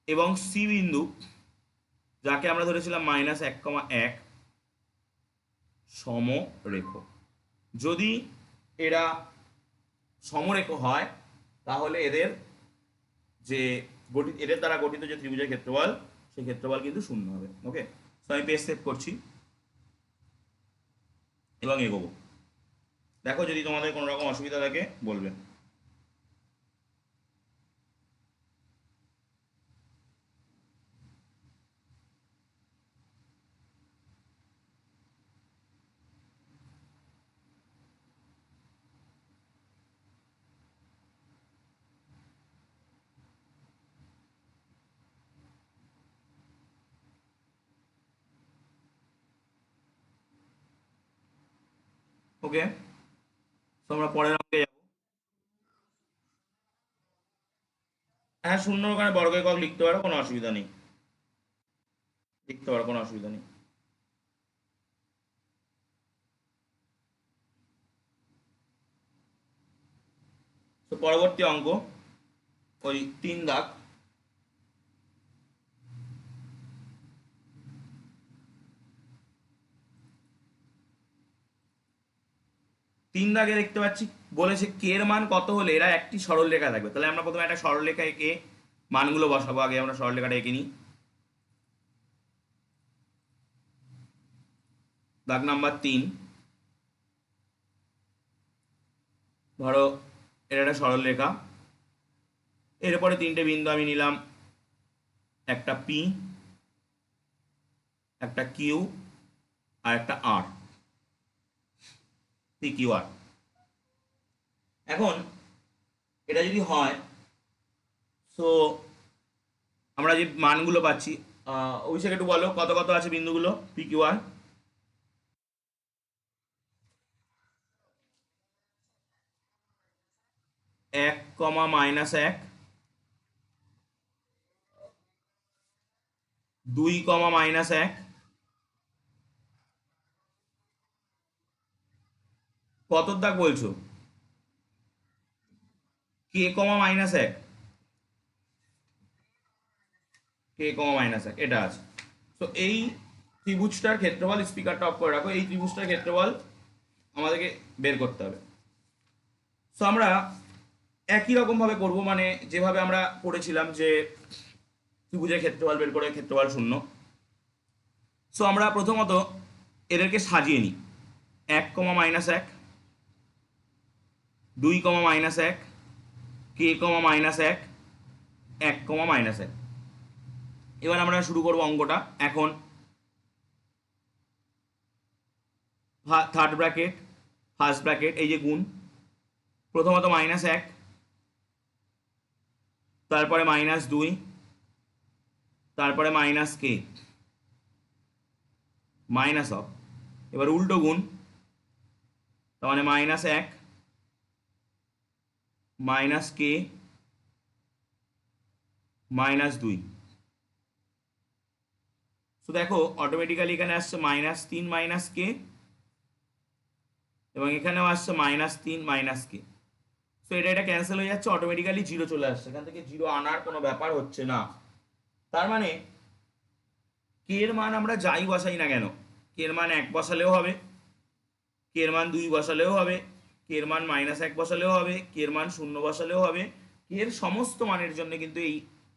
এবং সি বিন্দু যাকে আমরা ধরেছিলাম -1, 1, সমরেখ। যদি এরা সমরেখ হয় তাহলে এদের যে এদের দ্বারা গঠিত যে ত্রিভুজের ক্ষেত্রফল, সেই ক্ষেত্রফল কিন্তু 0 হবে। ওকে, তো আমি পেজ সেভ করছি এবং এগোবো। দেখো যদি তোমাদের কোনো রকম অসুবিধা থাকে বলবে। ওকে, তো আমরা পরের অঙ্কে যাবো। হ্যাঁ, 0 ওখানে বর্গ একক লিখতে পারো, কোনো অসুবিধা নেই, লিখতে পারো, কোনো অসুবিধা নেই। তো পরবর্তী অঙ্ক ওই 3 দাগ। 3 দাগে দেখতে পাচ্ছি বলেছে কে এর মান কত হলে এরা একটি সরলরেখা থাকবে। তাহলে আমরা প্রথমে একটা সরলরেখা এঁকে মানগুলো বসাবো। আগে আমরা সরলরেখাটা এঁকে নিই। দাগ নাম্বার 3, ধরো এটা একটা সরলরেখা। এরপরে 3টে বিন্দু আমি নিলাম, একটা পি, একটা কিউ, আর একটা আর, পি কিউ আর। এখন এটা যদি হয়, সো আমরা যে মানগুলো পাচ্ছি, অভিষেক একটু বলো কত কত আছে বিন্দুগুলো পি কিউ আর। 1, -1, 2, -1, কত দাগ বলছো? কে, -1, কে, -1, এটা আছে। তো এই ত্রিভুজটার ক্ষেত্রফল, স্পিকারটা অফ করে রাখো, এই ত্রিভুজটার ক্ষেত্রফল আমাদেরকে বের করতে হবে। সো আমরা একই রকম ভাবে করবো, মানে যেভাবে আমরা করেছিলাম যে ত্রিভুজের ক্ষেত্রফল বের করে ক্ষেত্রফল 0। সো আমরা প্রথমত এদেরকে সাজিয়ে নিই। 1, -1, 2, -1, কে, -1, 1, -1। এবার আমরা শুরু করবো অঙ্কটা। এখন থার্ড ব্র্যাকেট, ফার্স্ট ব্র্যাকেট, এই যে গুণ, প্রথমত -1, তারপরে -2, তারপরে কে, মাইনাস অফ, এবার উল্টো গুণ, তার মানে -1, কে, -2। তো দেখো অটোমেটিক্যালি এখানে আসছে -3 কে, এবং এখানেও আসছে -3 কে। সো এটা ক্যান্সেল হয়ে যাচ্ছে, অটোমেটিক্যালি 0 চলে আসছে। এখান থেকে 0 আনার কোনো ব্যাপার হচ্ছে না। তার মানে কে এর মান আমরা যাই বসাই না কেন, কে এর মান 1 বসালেও হবে, কে এর মান 2 বসালেও হবে, কে এর মান -1 বসালেও হবে, কে এর মান 0 বসালেও হবে, কে এর সমস্ত মানের জন্য কিন্তু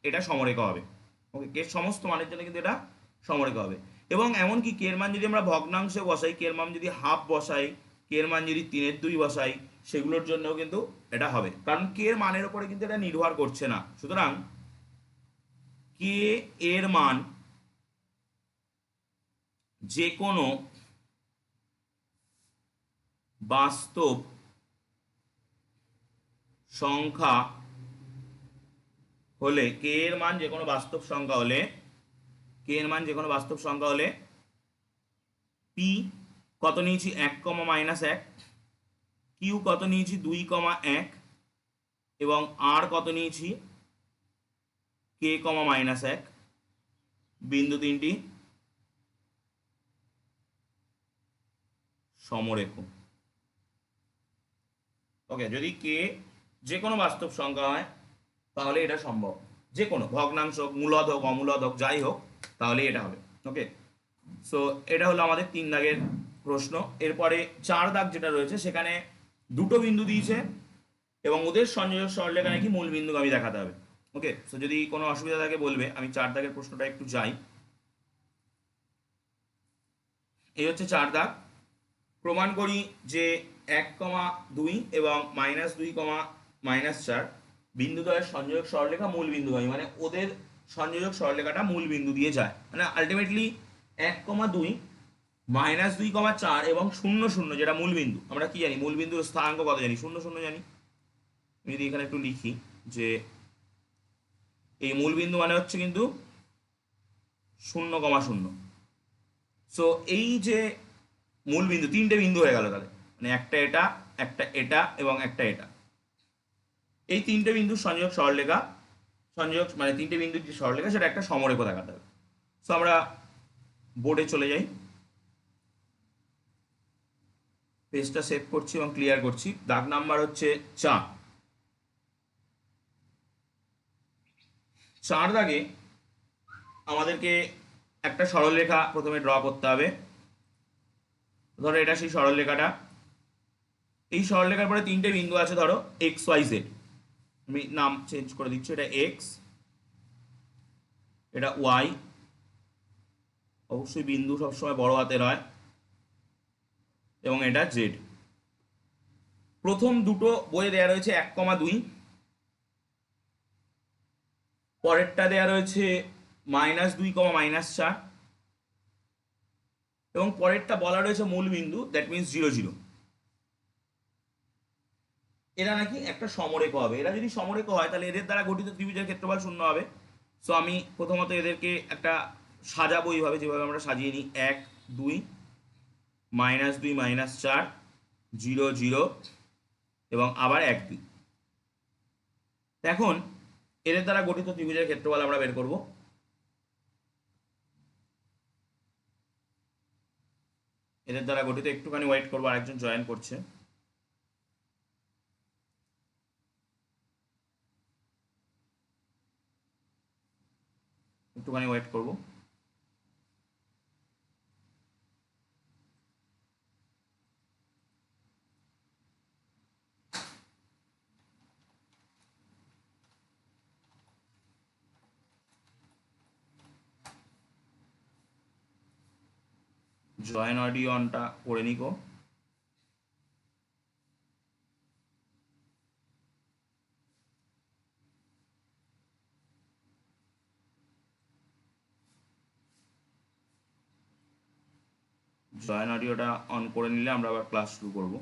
এটা সমরেখা হবে। ওকে, কে এর সমস্ত মানের জন্য কিন্তু এটা সমরেখা হবে। এবং এমনকি কে এর মান যদি আমরা ভগ্নাংশে বসাই, কে এর মান যদি হাফ বসাই, কে এর মান যদি 3/2 বসাই, সেগুলোর জন্যও কিন্তু এটা হবে, কারণ কে এর মানের উপরে কিন্তু এটা নির্ভর করছে না। সুতরাং কে এর মান যে কোনো বাস্তব সংখ্যা হলে কে এর মান যে কোনো বাস্তব সংখ্যা হলে পি কত নিয়েছি 1, -1, কিউ কত নিয়েছি 2, 1 এবং আর কত নিয়েছি কে, -1 বিন্দু তিনটি সমরেখ। ওকে, যদি কে যে কোনো বাস্তব সংখ্যা হয় তাহলে এটা সম্ভব, যে কোনো ভগ্নাংশ হোক, মূলদ হোক, অমূলদ হোক, যাই হোক, তাহলে এটা হবে। ওকে, সো এটা হলো আমাদের 3 দাগের প্রশ্ন। এরপরে 4 দাগ যেটা রয়েছে সেখানে দুটো বিন্দু দিয়েছে এবং ওদের সংযোজক সরলরেখা নাকি মূল বিন্দুগামী দেখাতে হবে। ওকে, সো যদি কোনো অসুবিধা থাকে বলবে। আমি 4 দাগের প্রশ্নটা একটু যাই। এই হচ্ছে 4 দাগ। প্রমাণ করি যে 1, 2 এবং -2, -4 বিন্দুদ্বয়ের সংযোজক সরলরেখা মূল বিন্দুগামী, মানে ওদের সংযোজক সরলরেখাটা মূল বিন্দু দিয়ে যায়, মানে আলটিমেটলি 1, 2, -2, 4 এবং 0, 0 যেটা মূল বিন্দু। আমরা কি জানি মূল বিন্দুর স্থানাঙ্ক কত জানি? 0, 0 জানি। আমি যদি এখানে একটু লিখি যে এই মূল বিন্দু মানে হচ্ছে কিন্তু 0, 0। সো এই যে মূল বিন্দু, 3টে বিন্দু হয়ে গেল তাহলে, মানে একটা এটা, একটা এটা এবং একটা এটা। এই 3টে বিন্দুর সংযোজক সরলরেখা, মানে 3টে বিন্দুর যে সরলরেখা সেটা একটা সমরেখ দেখাতে হবে। সো আমরা বোর্ডে চলে যাই, পেজটা সেভ করছি এবং ক্লিয়ার করছি। দাগ নাম্বার হচ্ছে 4 দাগে আমাদেরকে একটা সরলরেখা প্রথমে ড্র করতে হবে। ধরো এটা সেই সরলরেখাটা। এই সরলরেখার পরে 3টে বিন্দু আছে, ধরো XYZ। আমি নাম চেঞ্জ করে দিচ্ছি, এটা X, এটা Y, অবশ্যই বিন্দু সবসময় বড় হাতের হয়, এবং এটা Z। প্রথম দুটো বইয়ে দেওয়া রয়েছে 1, 2, পরেরটা দেওয়া রয়েছে -2, -4 এবং পরেরটা বলা রয়েছে মূল বিন্দু, দ্যাট মিনস 0, 0। এরা নাকি একটা সমরেখ হবে। এরা যদি সমরেখ হয় তাহলে এদের দ্বারা গঠিত ত্রিভুজের ক্ষেত্রফল 0 হবে। সো আমি প্রথমত এদেরকে একটা সাজাবো এইভাবে, যেভাবে আমরা সাজিয়ে নিই, 1, 2, -2, -4, 0, 0 এবং আবার 1, 2। এখন এদের দ্বারা গঠিত ত্রিভুজের ক্ষেত্রফল আমরা বের করব। এদের দ্বারা গঠিত, একটুখানি ওয়েট করবো, আরেকজন জয়েন করছে। একটুখানি ওয়েট করবো। জয়েন অডিও অনটা করে নিকো। জয়েন অডিওটা অন করে নিলে আমরা আবার ক্লাস শুরু করব।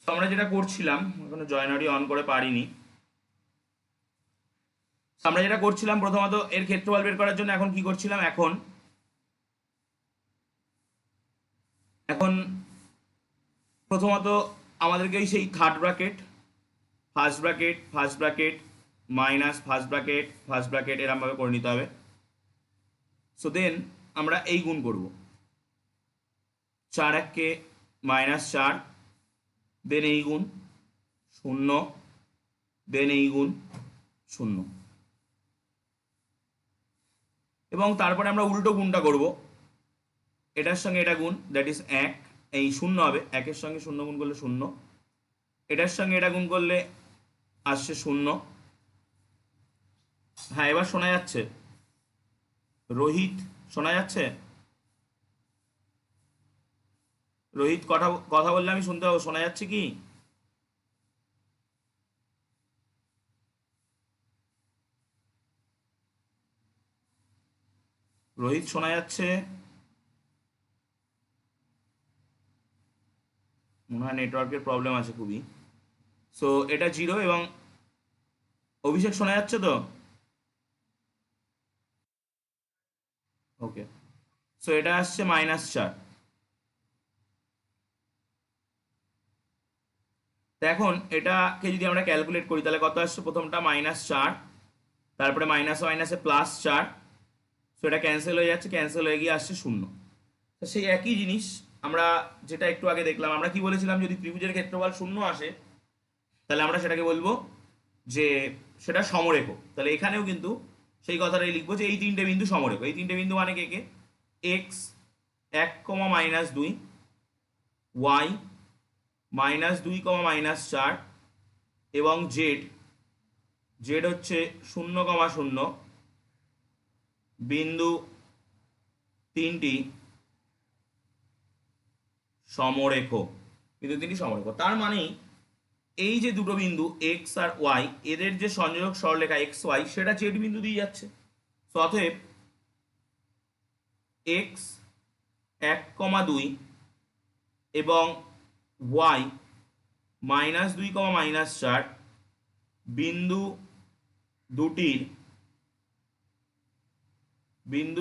আমরা যেটা করছিলাম, এখনো জয়েন অডিও অন করে পারিনি। আমরা যেটা করছিলাম প্রথমত এর ক্ষেত্রফল বের করার জন্য এখন কি করছিলাম, এখন প্রথমত আমাদেরকে সেই third bracket, first bracket, first bracket, minus first bracket, first bracket এরকমভাবে করে নিতে হবে। সো দেন আমরা এই গুণ করব, 4 1 কে -4, দেন এই গুণ 0, দেন এই গুণ 0, এবং তারপরে আমরা উল্টো গুণটা করব, এটার সঙ্গে এটা গুণ, দ্যাট ইজ 1, এই 0 হবে, 1-এর সঙ্গে 0 গুণ করলে 0, এটার সঙ্গে এটা গুণ করলে আসছে 0। হ্যাঁ, এবার শোনা যাচ্ছে রোহিত? শোনা যাচ্ছে রোহিত? কথা কথা বললে আমি শুনতে পাবো, শোনা যাচ্ছে কি? রোহিত শোনা যাচ্ছে? মনে হয় নেটওয়ার্কের প্রবলেম আছে খুবই। সো এটা 0, এবং অভিষেক শোনা যাচ্ছে তো? ওকে, সো এটা আসছে -4। তো এখন এটাকে যদি আমরা ক্যালকুলেট করি তাহলে কত আসছে? প্রথমটা -4, তারপরে মাইনাসে মাইনাসে +4, সো এটা ক্যান্সেল হয়ে যাচ্ছে, ক্যান্সেল হয়ে গিয়ে আসছে 0। তো সেই একই জিনিস আমরা যেটা একটু আগে দেখলাম, আমরা কি বলেছিলাম, যদি ত্রিভুজের ক্ষেত্রফল 0 আসে তাহলে আমরা সেটাকে বলবো যে সেটা সমরেখ। তাহলে এখানেও কিন্তু সেই কথাটাই লিখবো যে এই তিনটে বিন্দু সমরেখ। এই তিনটে বিন্দু মানে কে কে? x 1, -2, y -2, -4, এবং z হচ্ছে 0, 0, বিন্দু তিনটি সমরেখ। বিন্দু তিনটি সমরেখ তার মানে এই যে দুটো বিন্দু এক্স আর ওয়াই, এদের যে সংযোজক সরলরেখা এক্স ওয়াই, সেটা জেড বিন্দু দিয়ে যাচ্ছে। সো অতএব এক্স 1, 2 এবং ওয়াই -2, -4 বিন্দু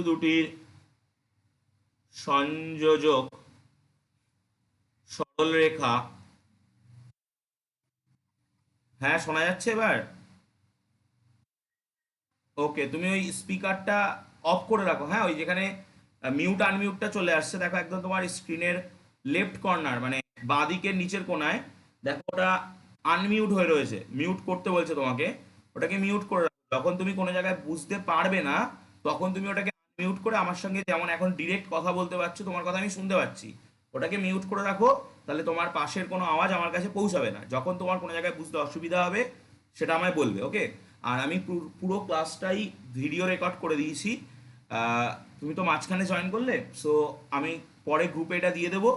দুটির সংযোজক সরলরেখা। হ্যাঁ, শোনা যাচ্ছে এবার? ওকে, তুমি ওই স্পিকারটা অফ করে রাখো। হ্যাঁ, ওই যেখানে মিউট আনমিউটটা চলে আসছে, দেখো একদম তোমার স্ক্রিনের লেফট কর্নার, মানে বাঁ দিকের নিচের কোনায় দেখো ওটা আনমিউট হয়ে রয়েছে, মিউট করতে বলছে তোমাকে, ওটাকে মিউট করে রাখো। যখন তুমি কোনো জায়গায় বুঝতে পারবে না তখন তুমি ওটাকে মিউট করে আমার সঙ্গে যেমন এখন ডিরেক্ট কথা বলতে পারছো, তোমার কথা আমি শুনতে পাচ্ছি, ওটাকে মিউট করে রাখো। তাহলে তোমার পাশের কোনো আওয়াজ আমার কাছে পৌঁছাবে না। যখন তোমার কোনো জায়গায় বুঝতে অসুবিধা হবে সেটা আমায় বলবে, ওকে? আর আমি পুরো ক্লাসটাই ভিডিও রেকর্ড করে দিয়েছি। আহ, তুমি তো মাঝখানে জয়েন করলে, সো আমি পরে গ্রুপে এটা দিয়ে দেবো,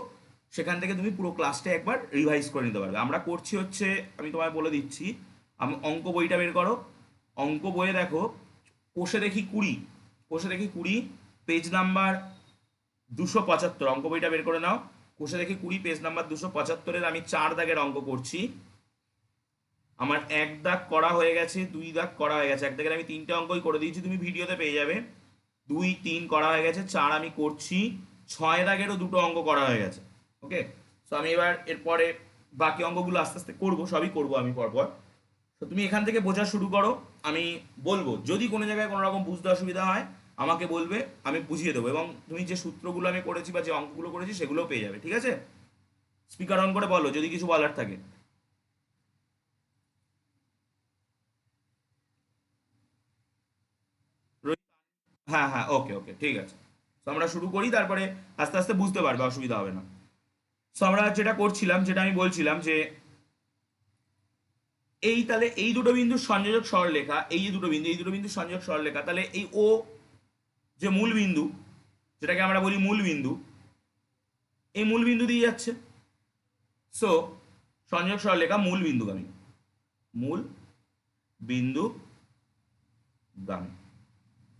সেখান থেকে তুমি পুরো ক্লাসটা একবার রিভাইজ করে নিতে পারবে। আমরা করছি হচ্ছে, আমি তোমায় বলে দিচ্ছি, আমি অঙ্ক বইটা বের করো। অঙ্ক বইয়ে দেখো কোষে দেখি 20, কোষে দেখি 20, পেজ নাম্বার 275, অঙ্ক বইটা বের করে নাও। কোষে দেখি 20, পেজ নাম্বার 275-এর আমি 4 দাগের অঙ্ক করছি। আমার 1 দাগ করা হয়ে গেছে, 2 দাগ করা হয়ে গেছে, 1 দাগের আমি 3টে অঙ্কই করে দিয়েছি, তুমি ভিডিওতে পেয়ে যাবে। 2, 3 করা হয়ে গেছে, 4 আমি করছি, 6 দাগেরও 2টো অঙ্ক করা হয়ে গেছে। ওকে, সো আমি এবার এরপরে বাকি অঙ্কগুলো আস্তে আস্তে করবো, সবই করবো আমি পরপর। তো তুমি এখান থেকে বোঝা শুরু করো, আমি বলবো যদি কোনো জায়গায় কোনো রকম বুঝতে অসুবিধা হয় আমাকে বলবে, আমি বুঝিয়ে দেবো, এবং তুমি যে সূত্রগুলো আমি করেছি বা যে অঙ্কগুলো করেছি সেগুলোও পেয়ে যাবে। ঠিক আছে? স্পিকার অন করে বলো যদি কিছু বলার থাকে। হ্যাঁ হ্যাঁ, ওকে ওকে, ঠিক আছে। তো আমরা শুরু করি, তারপরে আস্তে আস্তে বুঝতে পারবে, অসুবিধা হবে না। সো আমরা যেটা করছিলাম, যেটা আমি বলছিলাম যে এই তাহলে এই দুটো বিন্দুর সংযোজক সরলরেখা, এই যে দুটো বিন্দু, এই দুটো বিন্দুর সংযোজক সরলরেখা, তাহলে এই ও যে মূল বিন্দু, যেটাকে আমরা বলি মূল বিন্দু, এই মূল বিন্দু দিয়ে যাচ্ছে। সো সংযোজক সরলরেখা মূল বিন্দুগামী, মূল বিন্দুগামী।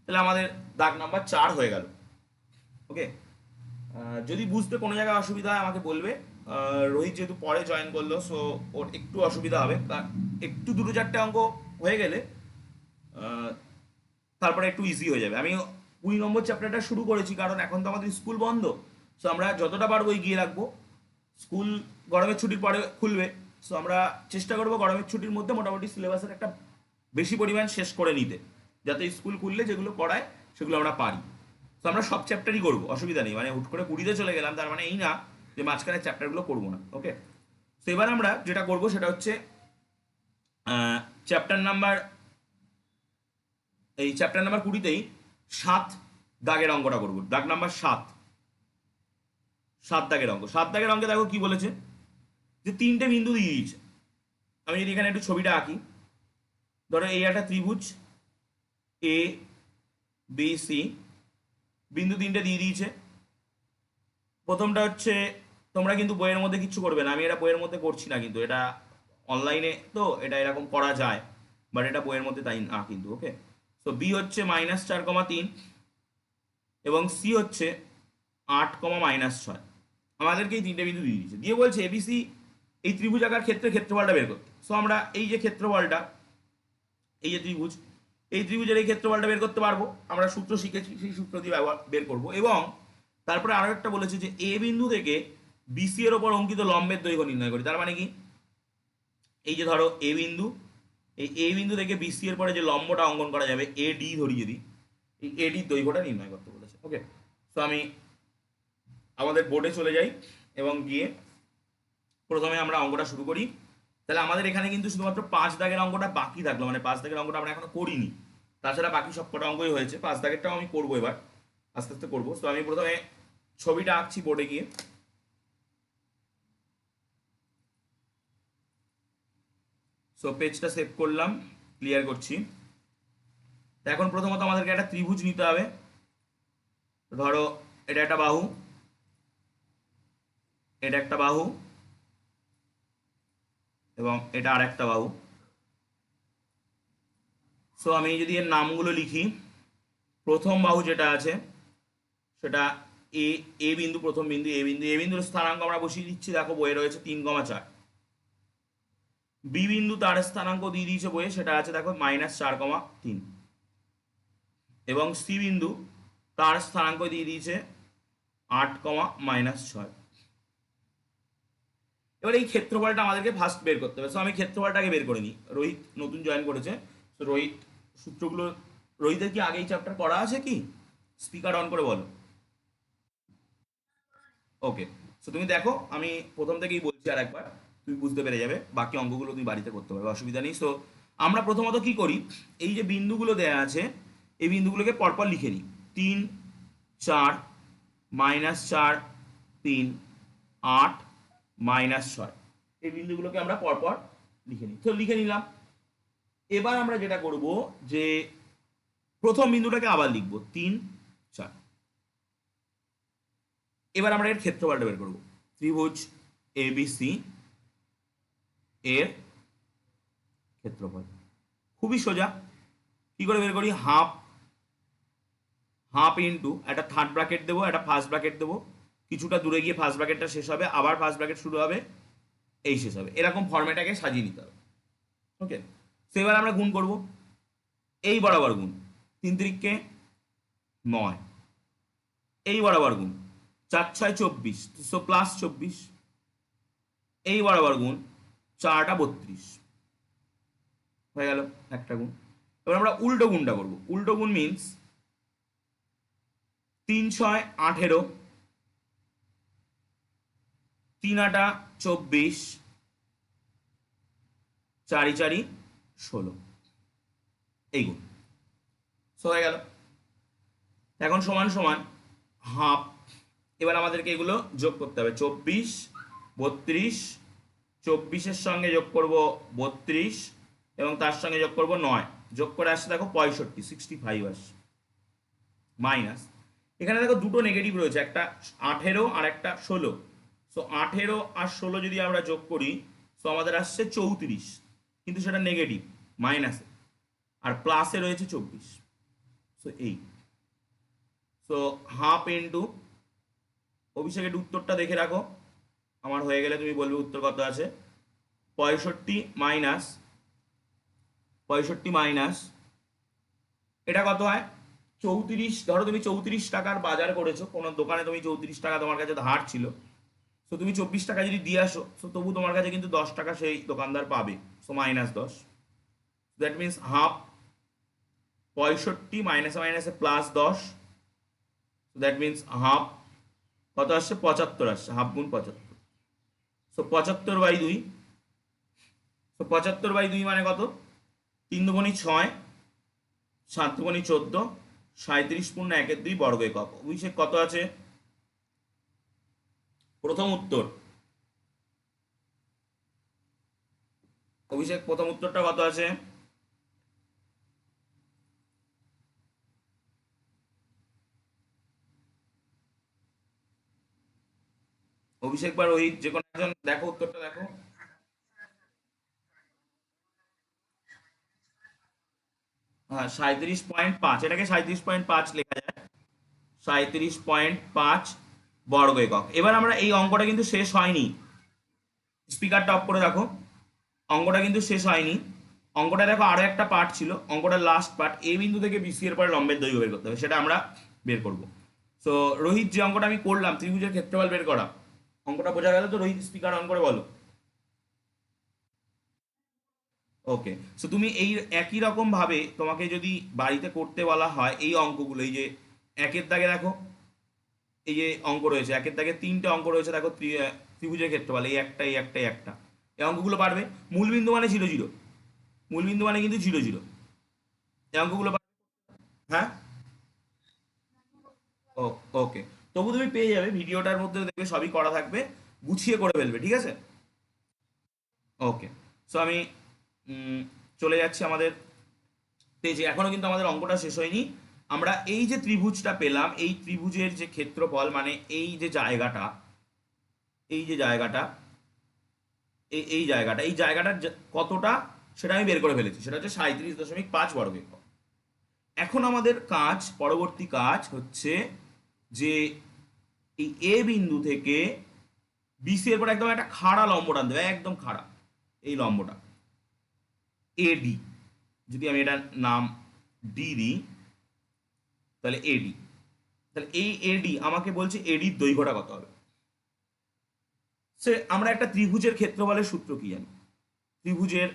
তাহলে আমাদের দাগ নাম্বার 4 হয়ে গেল। ওকে, যদি বুঝতে কোনো জায়গায় অসুবিধা হয় আমাকে বলবে। রোহিত যেহেতু পরে জয়েন করলো, সো ওর একটু অসুবিধা হবে, তার একটু 2-4টে অঙ্ক হয়ে গেলে তারপরে একটু ইজি হয়ে যাবে। আমি 20 নম্বর চ্যাপ্টারটা শুরু করেছি কারণ এখন তো আমাদের স্কুল বন্ধ, সো আমরা যতটা পারবো এগিয়ে রাখবো। স্কুল গরমের ছুটির পরে খুলবে, সো আমরা চেষ্টা করবো গরমের ছুটির মধ্যে মোটামুটি সিলেবাসের একটা বেশি পরিমাণ শেষ করে নিতে, যাতে স্কুল খুললে যেগুলো পড়ায় সেগুলো আমরা পারি। তো আমরা সব চ্যাপ্টারই করবো, অসুবিধা নেই, মানে হুট করে 20-তে চলে গেলাম তার মানে এই না যে মাঝখানে চ্যাপ্টারগুলো করবো না। ওকে, তো এবার আমরা যেটা করবো সেটা হচ্ছে চ্যাপ্টার নাম্বার, এই চ্যাপ্টার নাম্বার 20-তেই 7 দাগের অঙ্কটা করবো। দাগ নাম্বার 7, 7 দাগের অঙ্ক। 7 দাগের অঙ্কে দেখো কি বলেছে, যে 3টে বিন্দু দিয়ে দিয়েছে। আমি যদি এখানে একটু ছবিটা আঁকি, ধরো এই একটা ত্রিভুজ এ বি সি, বিন্দু 3টে দিয়ে দিয়েছে। প্রথমটা হচ্ছে, তোমরা কিন্তু বইয়ের মধ্যে কিচ্ছু করবে না, আমি এটা বইয়ের মধ্যে করছি না, কিন্তু এটা অনলাইনে তো এটা এরকম করা যায়, বাট এটা বইয়ের মধ্যে তাই না কিন্তু। ওকে, সো বি হচ্ছে -4,3 এবং সি হচ্ছে 8,-6। আমাদেরকে এই 3টে বিন্দু দিয়ে দিয়েছে, দিয়ে বলছে এবিসি এই ত্রিভুজ আঁকার ক্ষেত্রে ক্ষেত্রফলটা বের করতে। সো আমরা এই যে ক্ষেত্রফলটা, এই যে ত্রিভুজ, এই ত্রিভুজের এই ক্ষেত্রফলটা বের করতে পারবো, আমরা সূত্র শিখেছি, সেই সূত্র দিয়ে বের করবো। এবং তারপরে আরো একটা বলেছে যে এ বিন্দু থেকে বিসি এর ওপর অঙ্কিত লম্বের দৈর্ঘ্য নির্ণয় করি। তার মানে কি, এই যে ধরো এ বিন্দু, এই এ বিন্দু থেকে বিসি এর পরে যে লম্বটা অঙ্কন করা যাবে এডি ধরি যদি, এই এডির দৈর্ঘ্যটা নির্ণয় করতে বলেছে। ওকে, তো আমি আমাদের বোর্ডে চলে যাই এবং গিয়ে প্রথমে আমরা অঙ্কটা শুরু করি। তাহলে আমাদের এখানে কিন্তু শুধুমাত্র 5 দাগের অঙ্কটা বাকি থাকলো, মানে 5 দাগের অঙ্কটা আমরা এখনো করিনি, তাছাড়া বাকি সবকটা অঙ্কই হয়েছে। 5 দাগেরটাও আমি করবো এবার, আস্তে আস্তে করবো। তো আমি প্রথমে ছবিটা আঁকছি বোর্ডে গিয়ে। সো পেজটা সেভ করলাম, ক্লিয়ার করছি। এখন প্রথমত আমাদেরকে একটা ত্রিভুজ নিতে হবে। ধরো এটা একটা বাহু, এটা একটা বাহু, এবং এটা আর একটা বাহু। সো আমি যদি এর নামগুলো লিখি, প্রথম বাহু যেটা আছে সেটা এ, এ বিন্দু, প্রথম বিন্দু এ বিন্দু, এ বিন্দুর স্থানাঙ্ক আমরা বসিয়ে দিচ্ছি, দেখো বইয়ে রয়েছে 3,4। বি বিন্দু তার স্থানাঙ্ক দিয়ে দিয়েছে বইয়ে, সেটা আছে দেখো -4,3। এবং সি বিন্দু তার স্থানাঙ্ক দিয়ে দিয়েছে 8,-6। এবার এই ক্ষেত্রফলটা আমাদেরকে ফার্স্ট বের করতে হবে। সো আমি ক্ষেত্রফলটাকে বের করে নিই। রোহিত নতুন জয়েন করেছে, তো রোহিত সূত্রগুলো, রোহিতের কি আগেই চ্যাপ্টার করা আছে কি? স্পিকার অন করে বলো। ওকে, সো তুমি দেখো আমি প্রথম থেকেই বলছি আর একবার, তুমি বুঝতে পেরে যাবে, বাকি অঙ্কগুলো তুমি বাড়িতে করতে পারবে, অসুবিধা নেই। সো আমরা প্রথমত কি করি, এই যে বিন্দুগুলো দেয়া আছে এই বিন্দুগুলোকে পরপর লিখে নিই। 3, 4, -4, 3, 8, -6, এই বিন্দুগুলোকে আমরা পরপর লিখে নিই। তো লিখে নিলাম। এবার আমরা যেটা করব যে প্রথম বিন্দুটাকে আবার লিখবো 3, 4। এবার আমরা এর ক্ষেত্রফলটা বের করব। ত্রিভুজ এবিসি এর ক্ষেত্রফল খুবই সোজা। কি করে বের করি, হাফ, হাফ ইন্টু একটা থার্ড ব্র্যাকেট দেবো, একটা ফার্স্ট ব্র্যাকেট দেবো, কিছুটা দূরে গিয়ে ফার্স্ট ব্র্যাকেটটা শেষ হবে, আবার ফার্স্ট ব্র্যাকেট শুরু হবে, এই শেষ হবে, এরকম ফর্মেটাকে সাজিয়ে নিতে হবে। ওকে, তো এবার আমরা গুণ করব, এই বরাবর গুণ, 3 3 9, এই বরাবর গুণ 4 6 24, সো +24, এই বরাবর গুণ 4 টা 32, হয়ে গেল একটা গুণ। এবার আমরা উল্টো গুণটা করব। উল্টো গুণ মিনস 3 6 18, 3 8 24, 4 4 16, এই গুণ। সো হয়ে গেল। এখন সমান সমান হাফ। এবার আমাদেরকে এগুলো যোগ করতে হবে, 24 32, 24-এর সঙ্গে যোগ করব 32 এবং তার সঙ্গে যোগ করব 9, যোগ করে আসছে দেখো 65, 65 আসছে। মাইনাস, এখানে দেখো দুটো নেগেটিভ রয়েছে, একটা 18 আর একটা 16। সো 18 আর 16 যদি আমরা যোগ করি, সো আমাদের আসছে 34, কিন্তু সেটা নেগেটিভ মাইনাসে, আর প্লাসে রয়েছে 24। সো এই, সো হাফ ইন্টু, অভিষেকের উত্তরটা দেখে রাখো, আমার হয়ে গেলে তুমি বলবে উত্তর কত আছে। 65 মাইনাস এটা কত হয় 34। ধরো তুমি 34 টাকার বাজার করেছো, কোনো দোকানে তুমি 34 টাকা তোমার কাছে ধার ছিল, তো তুমি 24 টাকা যদি দিয়ে আসো, তো তবু তোমার কাছে কিন্তু 10 টাকা সেই দোকানদার পাবে, সো -10। দ্যাট মিনস হাফ 65 মাইনাসে মাইনাসে +10, দ্যাট মিনস হাফ কত আসছে 75 আসছে, হাফ গুণ 75। সো 75/2, তো 75/2 মানে কত? 3×2 = 6, 7×2 = 14, 37.1/2 বর্গ একক। অভিষেক কত আছে? প্রথম উত্তর, অভিষেক প্রথম উত্তরটা কত আছে? অভিষেক বা রোহিত, যে কোনো একজন দেখো উত্তরটা দেখো। হ্যাঁ, 37.5, এটাকে 37.5 লেখা যায়, 37.5 বর্গ একক। এবার আমরা এই অঙ্কটা কিন্তু শেষ হয়নি, স্পিকারটা অফ করে রাখো। অঙ্কটা কিন্তু শেষ হয়নি, অঙ্কটা দেখো আরো একটা পার্ট ছিল, অঙ্কটার লাস্ট পার্ট, এ বিন্দু থেকে বিসি এর পরে লম্বের দৈর্ঘ্য বের করতে হবে, সেটা আমরা বের করব। তো রোহিত, যে অঙ্কটা আমি করলাম ত্রিভুজের ক্ষেত্রফল বের করা, অঙ্কটা বোঝা গেল তো? রোহিত স্পিকার অন করে বলো। ওকে, সো তুমি এই একই রকম ভাবে তোমাকে যদি বাড়িতে করতে বলা হয় এই অঙ্কগুলো, এই যে একের দাগে দেখো, এই যে অঙ্ক রয়েছে একের দাগে 3টে অঙ্ক রয়েছে দেখো, ত্রিভুজের ক্ষেত্রফল এই একটা, এই একটা, এই একটা, এই অঙ্কগুলো পারবে। মূলবিন্দু মানে 0, 0, মূলবিন্দু মানে কিন্তু 0, 0, এই অঙ্কগুলো পারবে। হ্যাঁ, ও, ওকে, তবু তুমি পেয়ে যাবে, ভিডিওটার মধ্যে দেখবে সবই করা থাকবে, গুছিয়ে করে ফেলবে, ঠিক আছে? ওকে, সো আমি উম, চলে যাচ্ছি আমাদের পেজে। এখনো কিন্তু আমাদের অঙ্কটা শেষ হয়নি। আমরা এই যে ত্রিভুজটা পেলাম, এই ত্রিভুজের যে ক্ষেত্রফল, মানে এই যে জায়গাটা, এই যে জায়গাটা, এই জায়গাটার কতটা সেটা আমি বের করে ফেলেছি, সেটা হচ্ছে 37.5 বর্গ একক। এখন আমাদের কাজ, পরবর্তী কাজ হচ্ছে যে এই এ বিন্দু থেকে বিসি এর পর একদম একটা খাড়া লম্ব টানতে হবে, একদম খাড়া, এই লম্বটা এডি। যদি আমি এটার নাম ডি দিই, তাহলে এডি, তাহলে এই এডি আমাকে বলছে এডির দৈর্ঘ্যটা কত হবে। সে আমরা একটা ত্রিভুজের ক্ষেত্রফলের সূত্র কি জানি? ত্রিভুজের,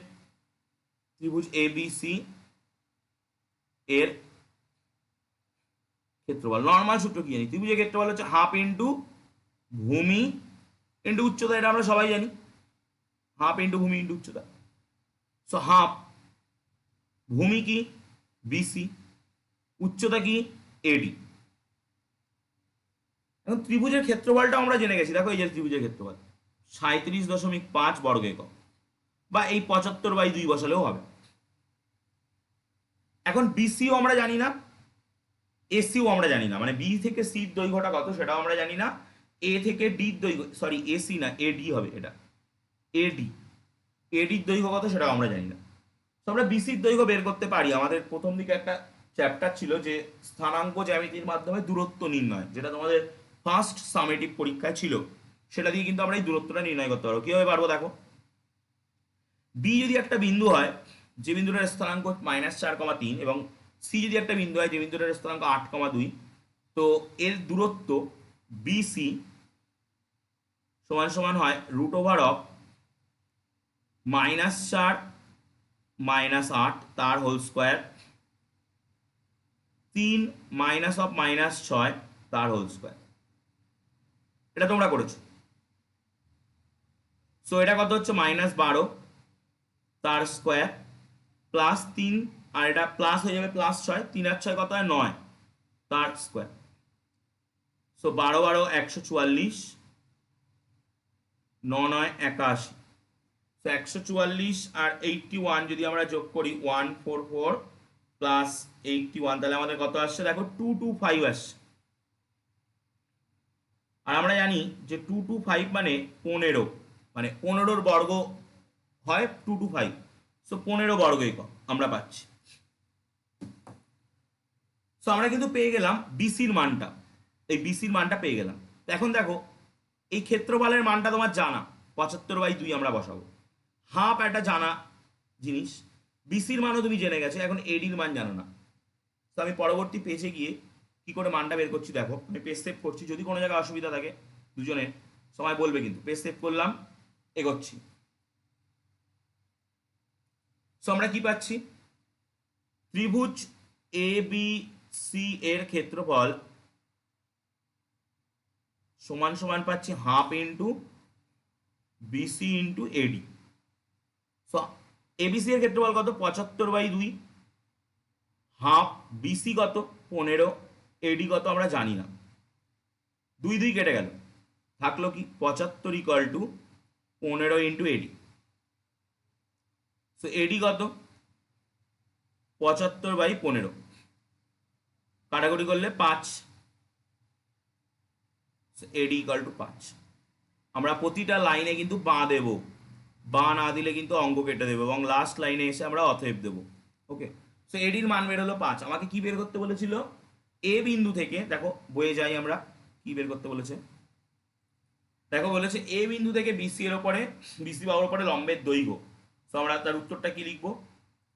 ত্রিভুজ এ বি সি এর ক্ষেত্রফল, নর্মাল সূত্র কি জানি? ত্রিভুজের ক্ষেত্রফল হচ্ছে হাফ ইন্টু ভূমি ইন্টু উচ্চতা, এটা আমরা সবাই জানি, হাফ ইন্টু ভূমি ইন্টু উচ্চতা। সো হাফ, ভূমি কি? বিসি, উচ্চতা কি? এডি। এখন ত্রিভুজের ক্ষেত্রফলটা আমরা জেনে গেছি, দেখো এই যে ত্রিভুজের ক্ষেত্রফল 37.5 বর্গ একক, বা এই 75/2 বসালেও হবে। এখন বিসিও আমরা জানি না, এসিও আমরা জানি না, মানে বি থেকে সির দৈর্ঘ্যটা কত সেটাও আমরা জানি না, এ থেকে ডির দৈর্ঘ্য, সরি এসি না এডি হবে এটা, এডি, এডির দৈর্ঘ্য কত সেটাও আমরা জানি না। তো আমরা বিসির দৈর্ঘ্য বের করতে পারি। আমাদের প্রথম দিকে একটা চ্যাপ্টার ছিল যে স্থানাঙ্ক জ্যামিতির মাধ্যমে দূরত্ব নির্ণয়, যেটা তোমাদের ফার্স্ট সামেটিভ পরীক্ষায় ছিল, সেটা দিয়ে কিন্তু আমরা এই দূরত্বটা নির্ণয় করতে পারবো। কিভাবে পারবো দেখো, বি যদি একটা বিন্দু হয় যে বিন্দুটার স্থানাঙ্ক -4,3, এবং সি যদি একটা বিন্দু হয় যে বিন্দুটার স্থানাঙ্ক 8,2, তো এর দূরত্ব বিসি সমান সমান হয় √অফ -4 -8 তার হোল স্কোয়ার, 3 -6 তার হোল স্কোয়ার। এটা তোমরা করেছো। সো এটা কত হচ্ছে? -12 তার স্কোয়ার +3, আর এটা প্লাস হয়ে যাবে +6, 3 আর 6 কত হয়? 9 তার স্কোয়ার। সো 12 12 144, 9 9 81। তো 144 আর 81 যদি আমরা যোগ করি 144 প্লাস 81, তাহলে আমাদের কত আসছে দেখো? 225 আসছে। আর আমরা জানি যে 225 মানে 15, মানে 15-র বর্গ হয় 225, সো 15 বর্গ একক আমরা পাচ্ছি। সো আমরা কিন্তু পেয়ে গেলাম বিসির মানটা, এই বিসির মানটা পেয়ে গেলাম। তো এখন দেখো এই ক্ষেত্রফলের মানটা তোমার জানা, 75/2 আমরা বসাবো। হাফ একটা জানা জিনিস, বিসির মানও তুমি জেনে গেছো, এখন এডির মান জানো না। তো আমি পরবর্তী পেজে গিয়ে কি করে মানটা বের করছি দেখো, আমি পেজ সেভ করছি, যদি কোনো জায়গায় অসুবিধা থাকে দুজনের সময় বলবে কিন্তু। পেজ সেভ করলাম, এগোচ্ছি। সো আমরা কি পাচ্ছি? ত্রিভুজ এ বি সি এর ক্ষেত্রফল সমান সমান পাচ্ছি half into BC into AD. So ABC এর ক্ষেত্রফল কত? 75/2। হাফ বিসি কত? 15। এডি কত আমরা জানি না, 2 কেটে গেল, থাকলো কি 75 equal to 15 into AD. So AD কত? 75/15, কাটাকুটি করলে 5, এডি ইকুয়াল টু 5। আমরা প্রতিটা লাইনে কিন্তু বাঁ দেব, বাঁ না দিলে কিন্তু অঙ্ক কেটে দেবো এবং লাস্ট লাইনে এসে আমরা অতএব দেবো। ওকে, সো এডির মান বের হলো 5। আমাকে কি বের করতে বলেছিল? এ বিন্দু থেকে, দেখো বয়ে যাই আমরা, কি বের করতে বলেছে দেখো, বলেছে এ বিন্দু থেকে বিসি এর ওপরে, বিসি বাহুর ওপরে লম্বের দৈর্ঘ্য। তো আমরা তার উত্তরটা কি লিখবো?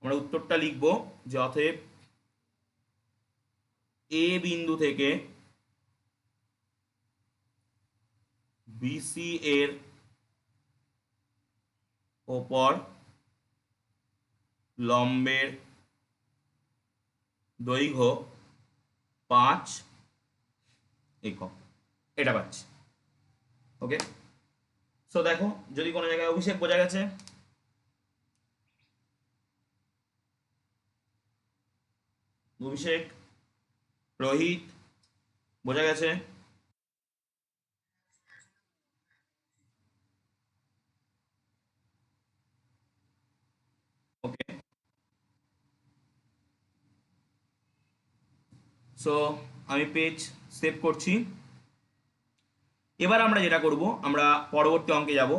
আমরা উত্তরটা লিখবো যে অতএব এ বিন্দু থেকে বিসি এর ওপর লম্বের দৈর্ঘ্য 5 একক, এটা পাচ্ছি। ওকে, সো দেখো যদি কোনো জায়গায় অভিষেক বোঝা গেছে, অভিষেক, রোহিত বোঝা গেছে? ওকে, সো আমি পেজ সেভ করছি। এবার আমরা যেটা করব, আমরা পরবর্তী অঙ্কে যাব।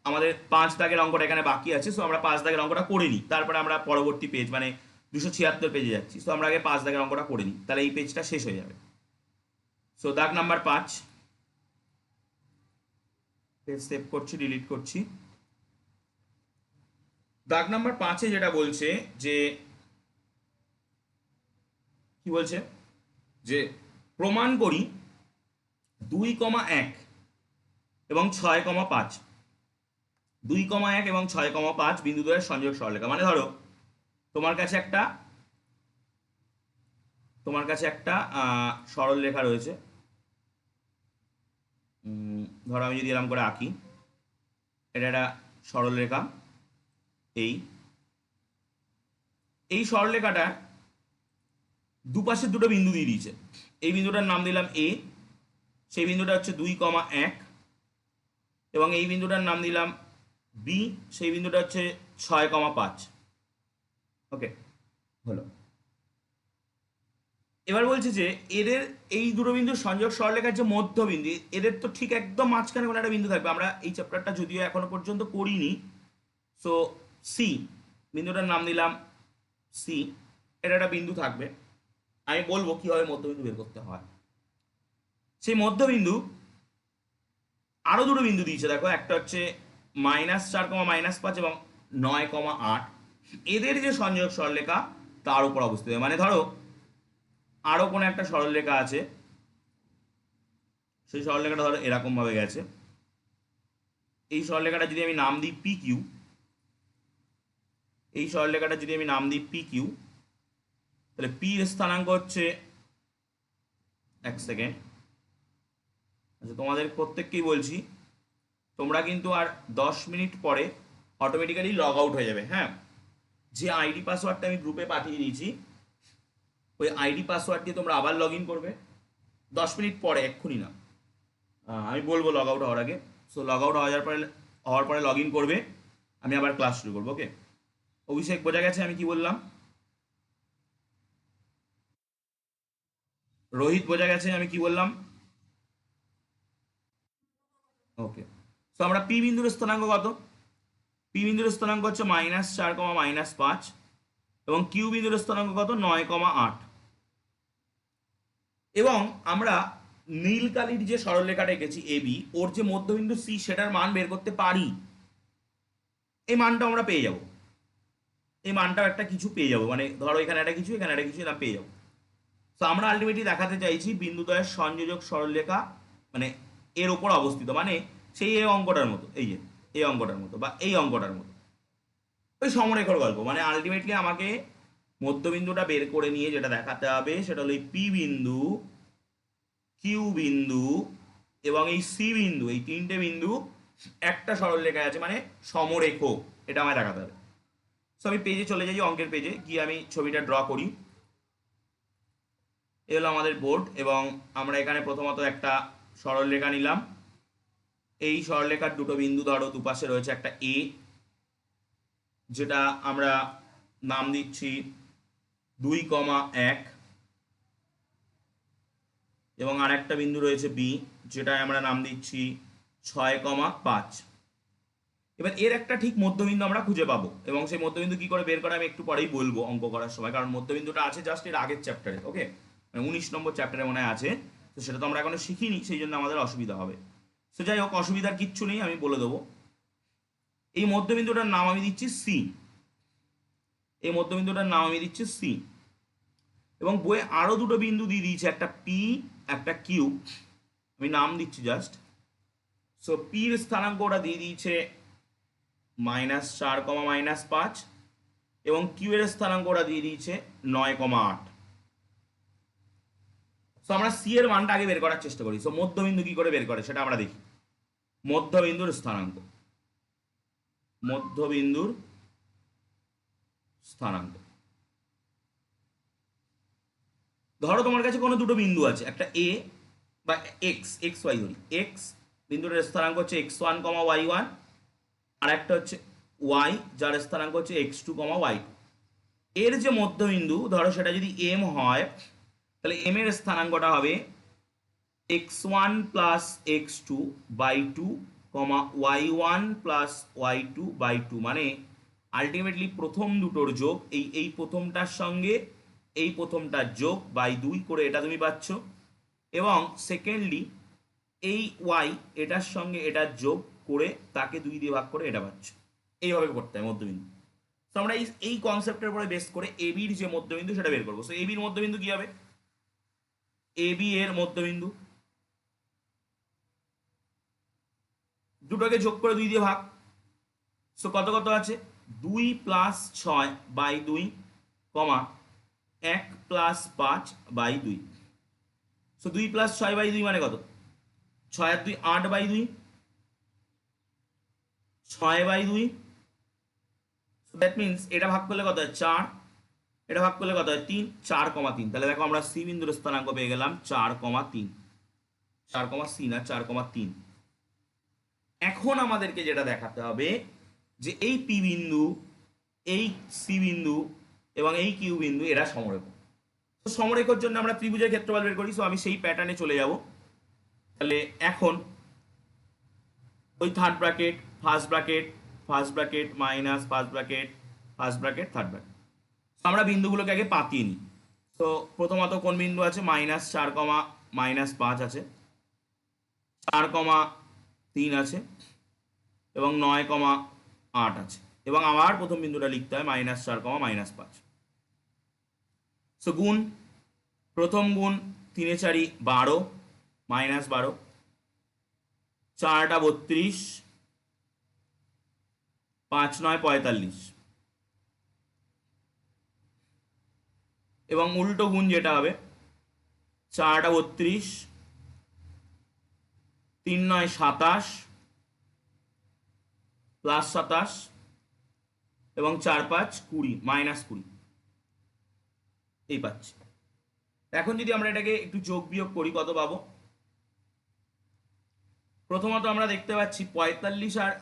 আমাদের 5 দাগের অঙ্কটা এখানে বাকি আছে, সো আমরা 5 দাগের অঙ্কটা করে নিই, তারপরে আমরা পরবর্তী পেজ মানে 276 পেজে যাচ্ছি। সো আমরা আগে 5 দাগের অঙ্কটা করে নিই, তাহলে এই পেজটা শেষ হয়ে যাবে। সো দাগ নাম্বার 5, পেজ সেভ করছি, ডিলিট করছি। দাগ নাম্বার 5-এ যেটা বলছে যে, কি বলছে যে প্রমাণ করি 2,1 এবং 6,5, 2,1 এবং 6,5 বিন্দুদ্বয়ের সংযোগ সরলরেখা। মানে ধরো তোমার কাছে একটা সরল রেখা রয়েছে। ধরো আমি যদি এরকম করে আঁকি, এটা একটা সরল রেখা। এই সরলরেখাটা দুপাশে দুটো বিন্দু দিয়ে দিয়েছে। এই বিন্দুটার নাম দিলাম এ, সেই বিন্দুটা হচ্ছে 2,1, এবং এই বিন্দুটার নাম দিলাম বি, সেই বিন্দুটা হচ্ছে 6,5। ওকে, হলো। এবার বলছে যে এদের এই দুটো বিন্দুর সংযোগ সরলরেখার যে মধ্যবিন্দু, এদের তো ঠিক একদম মাঝখানে কোনো একটা বিন্দু থাকবে। আমরা এই চ্যাপ্টারটা যদিও এখনো পর্যন্ত করিনি, সো সি, বিন্দুটার নাম দিলাম সি, এটা একটা বিন্দু থাকবে। আমি বলবো কিভাবে মধ্যবিন্দু বের করতে হয়। সেই মধ্যবিন্দু আরো দুটো বিন্দু দিয়েছে, দেখো একটা হচ্ছে -4, -5 এবং 9,8। এদের যে সংযোগ সরলরেখা তার উপর অবস্থিত। মানে ধরো আরো কোনো একটা সরলরেখা আছে, সেই সরলরেখাটা ধরো এরকম ভাবে গেছে। এই সরলরেখাটা যদি আমি নাম দিই পি কিউ, এই সরলরেখাটা যদি আমি নাম দিই পি কিউ, তাহলে পি এর স্থানাঙ্ক হচ্ছে, এক সেকেন্ড, আচ্ছা তোমাদের প্রত্যেককেই বলছি, তোমরা কিন্তু আর 10 মিনিট পরে অটোমেটিক্যালি লগ আউট হয়ে যাবে। হ্যাঁ, যে আইডি পাসওয়ার্ডটা আমি গ্রুপে পাঠিয়ে দিয়েছি, ওই আইডি পাসওয়ার্ড দিয়ে তোমরা আবার লগ ইন করবে 10 মিনিট পরে, এক্ষুনি না। আমি বলবো লগ আউট হওয়ার আগে। সো লগ আউট হওয়ার পরে লগ ইন করবে, আমি আবার ক্লাস শুরু করবো। ওকে, অভিষেক বোঝা গেছে আমি কি বললাম? রোহিত বোঝা গেছে আমি কি বললাম? ওকে, তো আমরা পি বিন্দুর স্থানাঙ্ক কত? পি বিন্দুর স্থানাঙ্ক হচ্ছে -4, -5, এবং কিউ বিন্দুর স্থানাঙ্ক কত? 9,8। এবং আমরা নীল কালির যে সরলরেখাটা এঁকেছি এ বি, ওর যে মধ্যবিন্দু সি, সেটার মান বের করতে পারি। এই মানটা আমরা পেয়ে যাব, এই মানটাও একটা কিছু পেয়ে যাবো। মানে ধরো এখানে একটা কিছু, এখানে একটা কিছু, এটা পেয়ে যাবো। তো আমরা আলটিমেটলি দেখাতে চাইছি বিন্দুদ্বয়ের সংযোজক সরলরেখা মানে এর ওপর অবস্থিত, মানে সেই এই অঙ্কটার মতো, এই যে এই অঙ্কটার মতো বা এই অঙ্কটার মতো, ওই সমরেখার গল্প। মানে আলটিমেটলি আমাকে মধ্যবিন্দুটা বের করে নিয়ে যেটা দেখাতে হবে সেটা হলো পি বিন্দু, কিউ বিন্দু এবং এই সি বিন্দু, এই তিনটে বিন্দু একটা সরলরেখায় আছে, মানে সমরেখ, এটা আমায় দেখাতে হবে। সো আমি পেজে চলে যাই, অঙ্কের পেজে গিয়ে আমি ছবিটা ড্র করি। এ হলো আমাদের বোর্ড, এবং আমরা এখানে প্রথমত একটা সরলরেখা নিলাম। এই সরলরেখার দুটো বিন্দু ধরো, দুপাশে রয়েছে একটা এ, যেটা আমরা নাম দিচ্ছি 2,1, এবং আর একটা বিন্দু রয়েছে বি, যেটায় আমরা নাম দিচ্ছি 6,5। এবার এর একটা ঠিক মধ্যবিন্দু আমরা খুঁজে পাবো, এবং সেই মধ্যবিন্দু কি করে বের করা আমি একটু পরেই বলবো অঙ্ক করার সময়, কারণ মধ্যবিন্দুটা আছে জাস্ট এর আগের চ্যাপ্টারে। ওকে, মানে 19 নম্বর চ্যাপ্টারে মনে হয় আছে, তো সেটা তো আমরা এখনো শিখিনি, সেই জন্য আমাদের অসুবিধা হবে। তো যাই হোক, অসুবিধার কিচ্ছু নেই, আমি বলে দেবো। এই মধ্যবিন্দুটার নাম আমি দিচ্ছি সি, এই মধ্যবিন্দুটার নাম আমি দিচ্ছি সি। এবং বইয়ে আরো দুটো বিন্দু দিয়ে দিয়েছে, একটা পি, একটা কিউ, আমি নাম দিচ্ছি জাস্ট। সো পির স্থানাঙ্ক ওটা দিয়ে দিয়েছে -4, -5, এবং কিউ এর স্থানাঙ্ক ওরা দিয়ে দিয়েছে 9,8। সো আমরা সি এর মানটা আগে বের করার চেষ্টা করি। সো মধ্যবিন্দু কি করে বের করে সেটা আমরা দেখি। মধ্যবিন্দুর স্থানাঙ্ক, মধ্যবিন্দুর স্থানাঙ্ক, ধরো তোমার কাছে কোনো দুটো বিন্দু আছে, একটা এ বা এক্স ওয়াই ধরি। এক্স বিন্দুটার স্থানাঙ্ক হচ্ছে x1, y1, আর একটা হচ্ছে ওয়াই, যার স্থানাঙ্ক হচ্ছে x2, y2। এর যে মধ্যবিন্দু ধরো সেটা যদি এম হয়, তাহলে এম এর স্থানাঙ্কটা হবে x1 plus x2 by 2, y1 plus y2 by 2, মানে আলটিমেটলি প্রথম দুটোর যোগ, এই প্রথমটার সঙ্গে এই প্রথমটার যোগ বাই 2 করে এটা তুমি পাচ্ছ, এবং সেকেন্ডলি এই ওয়াই এটার সঙ্গে এটার যোগ করে তাকে 2 দিয়ে ভাগ করে এটা পাচ্ছ। এইভাবে করতে হয় মধ্যবিন্দু। তো আমরা এই কনসেপ্টের উপরে বেস করে এবির যে মধ্যবিন্দু সেটা বের করবো। সো এবির মধ্যবিন্দু কি হবে? এবি এর মধ্যবিন্দু, দুটোকে যোগ করে 2 দিয়ে ভাগ। সো কত কত আছে? 2 plus 6 by 2, 1 plus 5 by 2। So 2 plus 6 by 2 মানে কত? 6 আর 2 8 by 2, 6 by 2। So that means এটা ভাগ করলে কত হয়? 4, এটা ভাগ করলে কত হয়? 3, 4,3। তাহলে দেখো আমরা সি বিন্দুর স্থানাঙ্ক পেয়ে গেলাম 4,3, 4,c না 4,3। এখন আমাদেরকে যেটা দেখাতে হবে যে এই পি বিন্দু, এই সি বিন্দু এবং এই কিউ বিন্দু এরা সমরেখ। তো সমরেখর জন্য আমরা ত্রিভুজের ক্ষেত্রফল বের করি। সো আমি সেই প্যাটার্নে চলে যাব। তাহলে এখন ওই third bracket, first bracket, first bracket minus first bracket, first bracket, third bracket, আমরা বিন্দুগুলোকে আগে পাতিয়ে নিই। তো প্রথমত কোন বিন্দু আছে? -4, -5 আছে, 4,3 আছে, এবং 9,8 আছে, এবং আবার প্রথম বিন্দুটা লিখতে হয় -4, -5। সো গুণ, প্রথম গুণ 3 4 12, -12, 4টা 32, 5 9 45, এবং উল্টো গুণ যেটা হবে 4টা 32, 3 9 27, +27, এবং 4 5 20, -20, এই পাচ্ছি। এখন যদি আমরা এটাকে একটু যোগ বিয়োগ করি কত পাবো? প্রথমত আমরা দেখতে পাচ্ছি 45 আর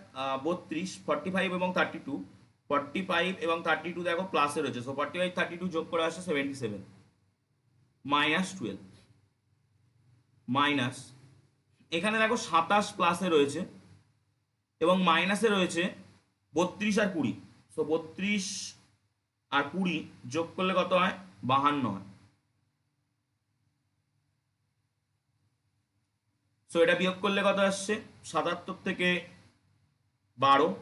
32, 45 এবং 32, 45 এবং 32 দেখো প্লাসে রয়েছে। সো 45 32 যোগ করে আসে 77, -12, মাইনাস এখানে দেখো 27 প্লাসে রয়েছে, এবং মাইনাসে রয়েছে 32 আর 20। সো 32 আর 20 যোগ করলে কত হয়? 52 হয়। সো এটা বিয়োগ করলে কত আসছে? 77 থেকে 12,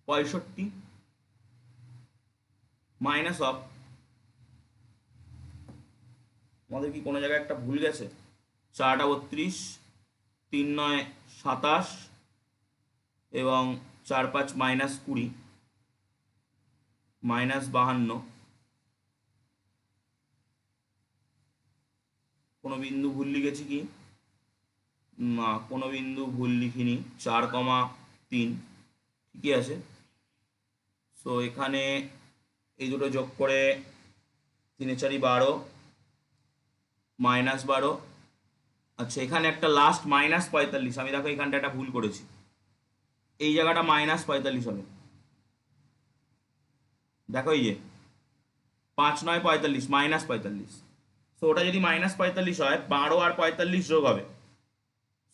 65, মাইনাস অফ, আমাদের কি কোনো জায়গায় একটা ভুল গেছে? 4টা 32, 3 9 27, এবং 4 5 -20, -52। কোনো বিন্দু ভুল লিখেছি কি? না, কোনো বিন্দু ভুল লিখিনি, 4,3 ঠিকই আছে। সো এখানে এই দুটো যোগ করে 3 × 4 = 12, -12। আচ্ছা, এখানে একটা লাস্ট -45, আমি দেখো এখানটা একটা ভুল করেছি, এই জায়গাটা -45 হবে। দেখো এই যে 5, 9, 45, -45। সো ওটা যদি -45 হয়, 12 আর 45 যোগ হবে।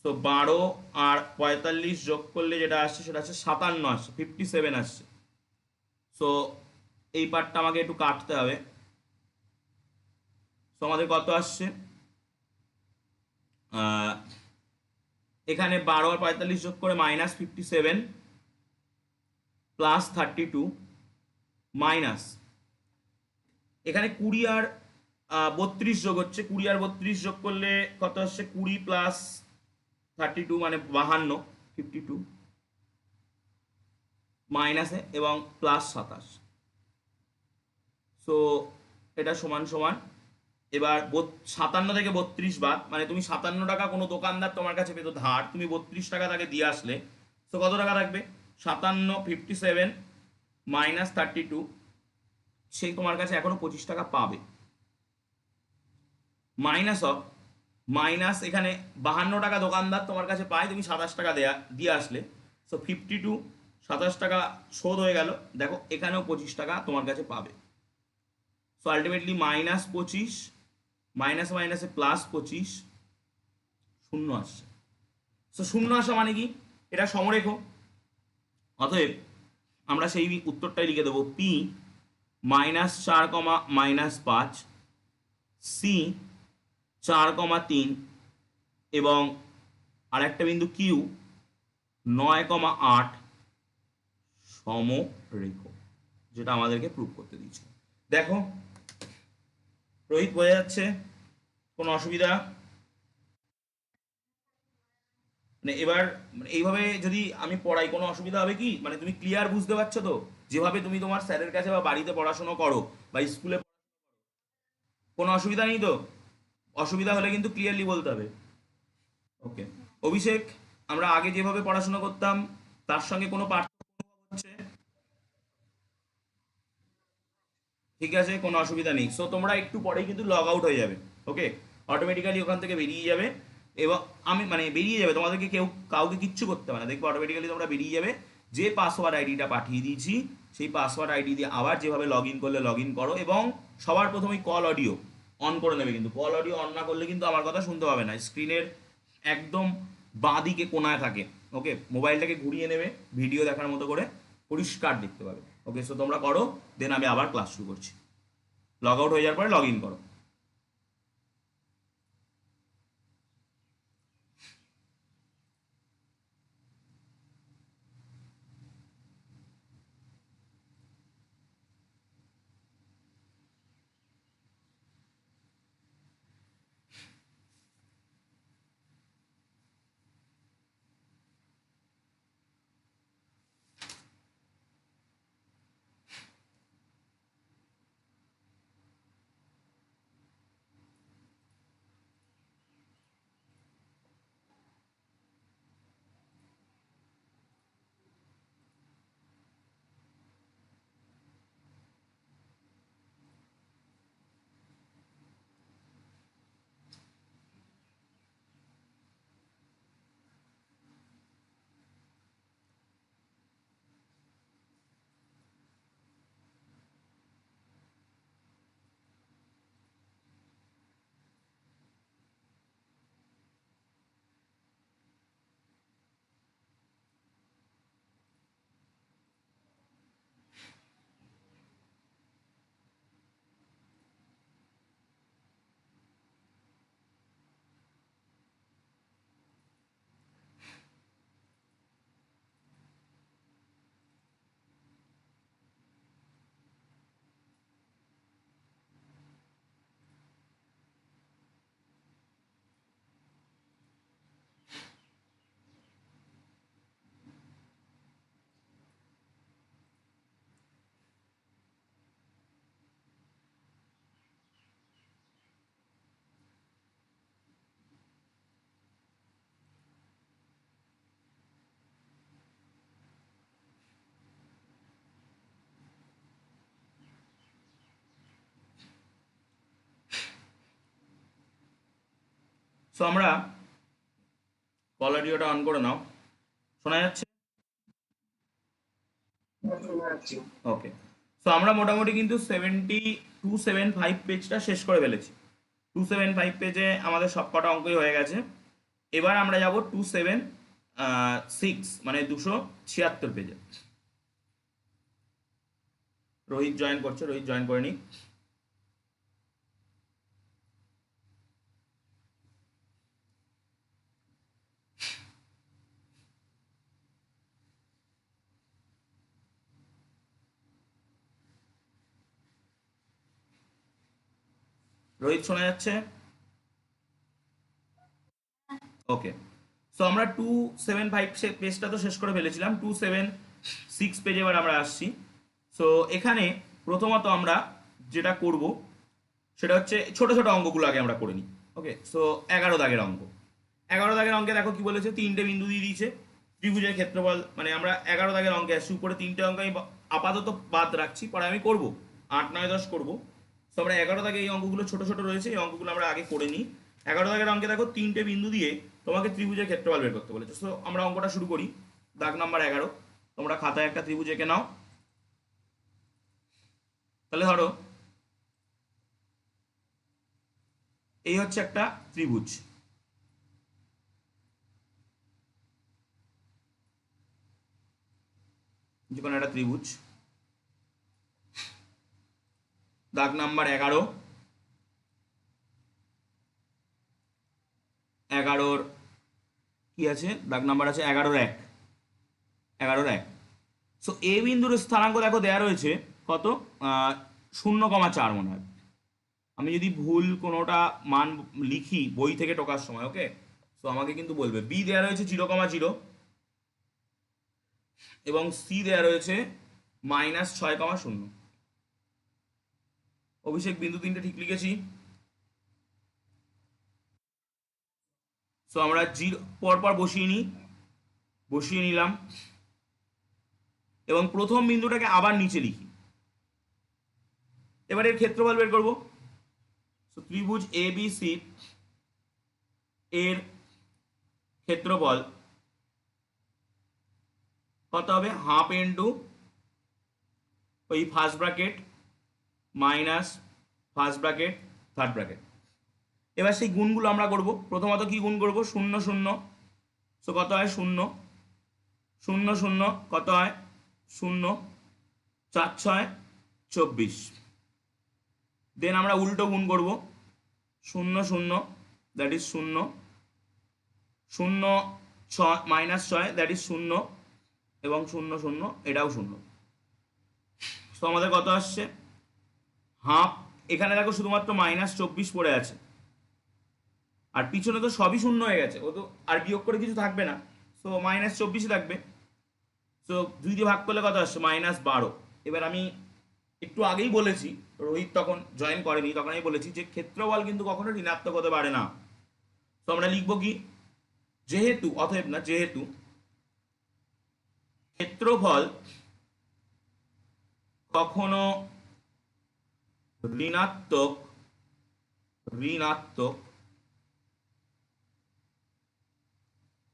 সো 12 আর 45 যোগ করলে যেটা আসছে সেটা হচ্ছে 57 আসছে, 57 আসছে। সো এই পার্টটা আমাকে একটু কাটতে হবে। সো আমাদের কত আসছে, এখানে 12 আর 45 যোগ করে -57 +32 মাইনাস এখানে 20 আর 32 যোগ হচ্ছে, 20 আর 32 যোগ করলে কত আসছে, 20 + 32 মানে 52, 52 মাইনাসে এবং +27। সো এটা সমান সমান, এবার 57 থেকে 32 বাদ, মানে তুমি 57 টাকা কোনো দোকানদার তোমার কাছে পেতো ধার, তুমি 32 টাকা তাকে দিয়ে আসলে, তো কত টাকা থাকবে, 57, 57 -32, সেই তোমার কাছে এখনো 25 টাকা পাবে। মাইনাস অফ, মাইনাস এখানে 52 টাকা দোকানদার তোমার কাছে পায়, তুমি 27 টাকা দিয়ে আসলে। সো 52, 27 টাকা শোধ হয়ে গেল, দেখো এখানেও 25 টাকা তোমার কাছে পাবে। সো আলটিমেটলি -25, মাইনাসে মাইনাসে +25, শূন্য আসছে। সো শূন্য আসা মানে কি, এটা সমরেখ। অতএব আমরা সেই উত্তরটাই লিখে দেবো, পি -4, -5, সি 4,3 এবং আরেকটা বিন্দু কিউ 9,8 সমরেখ, যেটা আমাদেরকে প্রুভ করতে দিচ্ছে। দেখো রোহিত, বোঝা যাচ্ছে? কোনো অসুবিধা? মানে এবার এইভাবে যদি আমি পড়াই কোনো অসুবিধা হবে কি, মানে তুমি ক্লিয়ার বুঝতে পারছো তো? যেভাবে তুমি তোমার স্যারের কাছে বা বাড়িতে পড়াশোনা করো বা স্কুলে, কোনো অসুবিধা নেই তো? অসুবিধা হলে কিন্তু ক্লিয়ারলি বলতে হবে। ওকে অভিষেক, আমরা আগে যেভাবে পড়াশোনা করতাম তার সঙ্গে কোনো পার্থক্য হচ্ছে? ঠিক আছে, কোনো অসুবিধা নেই। সো তোমরা একটু পরেই কিন্তু লগ আউট হয়ে যাবে। ওকে, অটোমেটিক্যালি ওখান থেকে বেরিয়ে যাবে। এবং আমি মানে বেরিয়ে যাবে, তোমাদেরকে কাউকে কিচ্ছু করতে হবে না, দেখবে অটোমেটিক্যালি তোমরা বেরিয়ে যাবে। যে পাসওয়ার্ড আইডিটা পাঠিয়ে দিয়েছি সেই পাসওয়ার্ড আইডি দিয়ে আবার যেভাবে লগ ইন করলে লগ ইন করো, এবং সবার প্রথমেই কল অডিও অন করে নেবে। কিন্তু কল অডিও অন না করলে কিন্তু আমার কথা শুনতে পাবে না, স্ক্রিনের একদম বাঁ দিকে কোনায় থাকে। ওকে, মোবাইলটাকে ঘুরিয়ে নেবে, ভিডিও দেখার মতো করে পরিষ্কার দেখতে পাবে। ওকে, সো তোমরা করো, দেন আমি আবার ক্লাস শুরু করছি। লগ আউট হয়ে যাওয়ার পরে লগ ইন করো। সো আমরা কলার অডিওটা অন করে নাও, শোনা যাচ্ছে? ওকে, সো আমরা মোটামুটি কিন্তু 275 পেজটা শেষ করে ফেলেছি। 275 পেজে আমাদের সব কটা অঙ্কই হয়ে গেছে। এবার আমরা যাব 276 মানে 276 পেজে। রোহিত জয়েন করছে, রোহিত জয়েন করে নি। রোহিত শোনা যাচ্ছে? ওকে, সো আমরা 275 পেজটা তো শেষ করে ফেলেছিলাম, 276 পেজে এবার আমরা আসছি। সো এখানে প্রথমত আমরা যেটা করব সেটা হচ্ছে ছোট ছোট অঙ্কগুলো আগে আমরা করে নিই। ওকে, সো 11 দাগের অঙ্ক। 11 দাগের অঙ্কে দেখো কি বলেছে, তিনটে বিন্দু দিয়ে দিয়েছে, ত্রিভুজের ক্ষেত্রফল, মানে আমরা 11 দাগের অঙ্কে আসছি, উপরে তিনটে অঙ্ক আমি আপাতত বাদ রাখছি, পরে আমি করব 8, 9, 10 করবো। তো আমরা 11 দাগে এই অঙ্কগুলো ছোট ছোট রয়েছে, এই অঙ্কগুলো আমরা আগে করে নিই। 11 দাগের অঙ্কে দেখো তিনটে বিন্দু দিয়ে তোমাকে ত্রিভুজের ক্ষেত্রফল বের করতে বলেছে। সো আমরা অঙ্কটা শুরু করি। দাগ নাম্বার 11, তোমরা খাতায় একটা ত্রিভুজ এঁকে নাও। তাহলে ধরো এই হচ্ছে একটা ত্রিভুজ, যে কোনো একটা ত্রিভুজ। দাগ নাম্বার 11, 11 কি আছে, দাগ নাম্বার আছে 11-1, 11-1। সো এ বিন্দুর স্থানাঙ্ক দেখো দেয়া রয়েছে কত, 0,4 মনে হয়। আমি যদি ভুল কোনোটা মান লিখি বই থেকে টোকার সময়, ওকে, সো আমাকে কিন্তু বলবে। বি দেয়া রয়েছে 0,0 এবং সি দেয়া রয়েছে -6,0। অভিষেক বিন্দু তিনটে ঠিক লিখেছি। সো আমরা জিরো পরপর বসিয়ে নিলাম এবং প্রথম বিন্দুটাকে আবার নিচে লিখি। এবার এর ক্ষেত্রফল বের করব। সো ত্রিভুজ এ বি সি এর ক্ষেত্রফল কত হবে, হাফ ইন্টু ওই first bracket minus first bracket third bracket. এবার সেই গুণগুলো আমরা করব। প্রথমত কি গুণ করব, 0, 0, সো কত হয় 0, 0, 0 কত হয় 0, 4, 6, 24। দেন আমরা উল্টো গুণ করব, 0, 0 দ্যাট ইজ 0, 0, 6 -6 দ্যাট ইজ 0 এবং 0, 0 এটাও 0। সো আমাদের কত আসছে, হাফ। এখানে দেখো শুধুমাত্র -24 পড়ে আছে, আর পিছনে তো সবই 0 হয়ে গেছে, ও তো আর বিয়োগ করে কিছু থাকবে না, সো -24 থাকবে। সো 2 দিয়ে ভাগ করলে কত আসছে, -12। এবার আমি একটু আগেই বলেছি, রোহিত তখন জয়েন করেনি, তখন আমি বলেছি যে ক্ষেত্রফল কিন্তু কখনো ঋণাত্মক হতে পারে না। তো আমরা লিখবো কি, যেহেতু, অতএব না, যেহেতু ক্ষেত্রফল কখনো ঋণাত্মক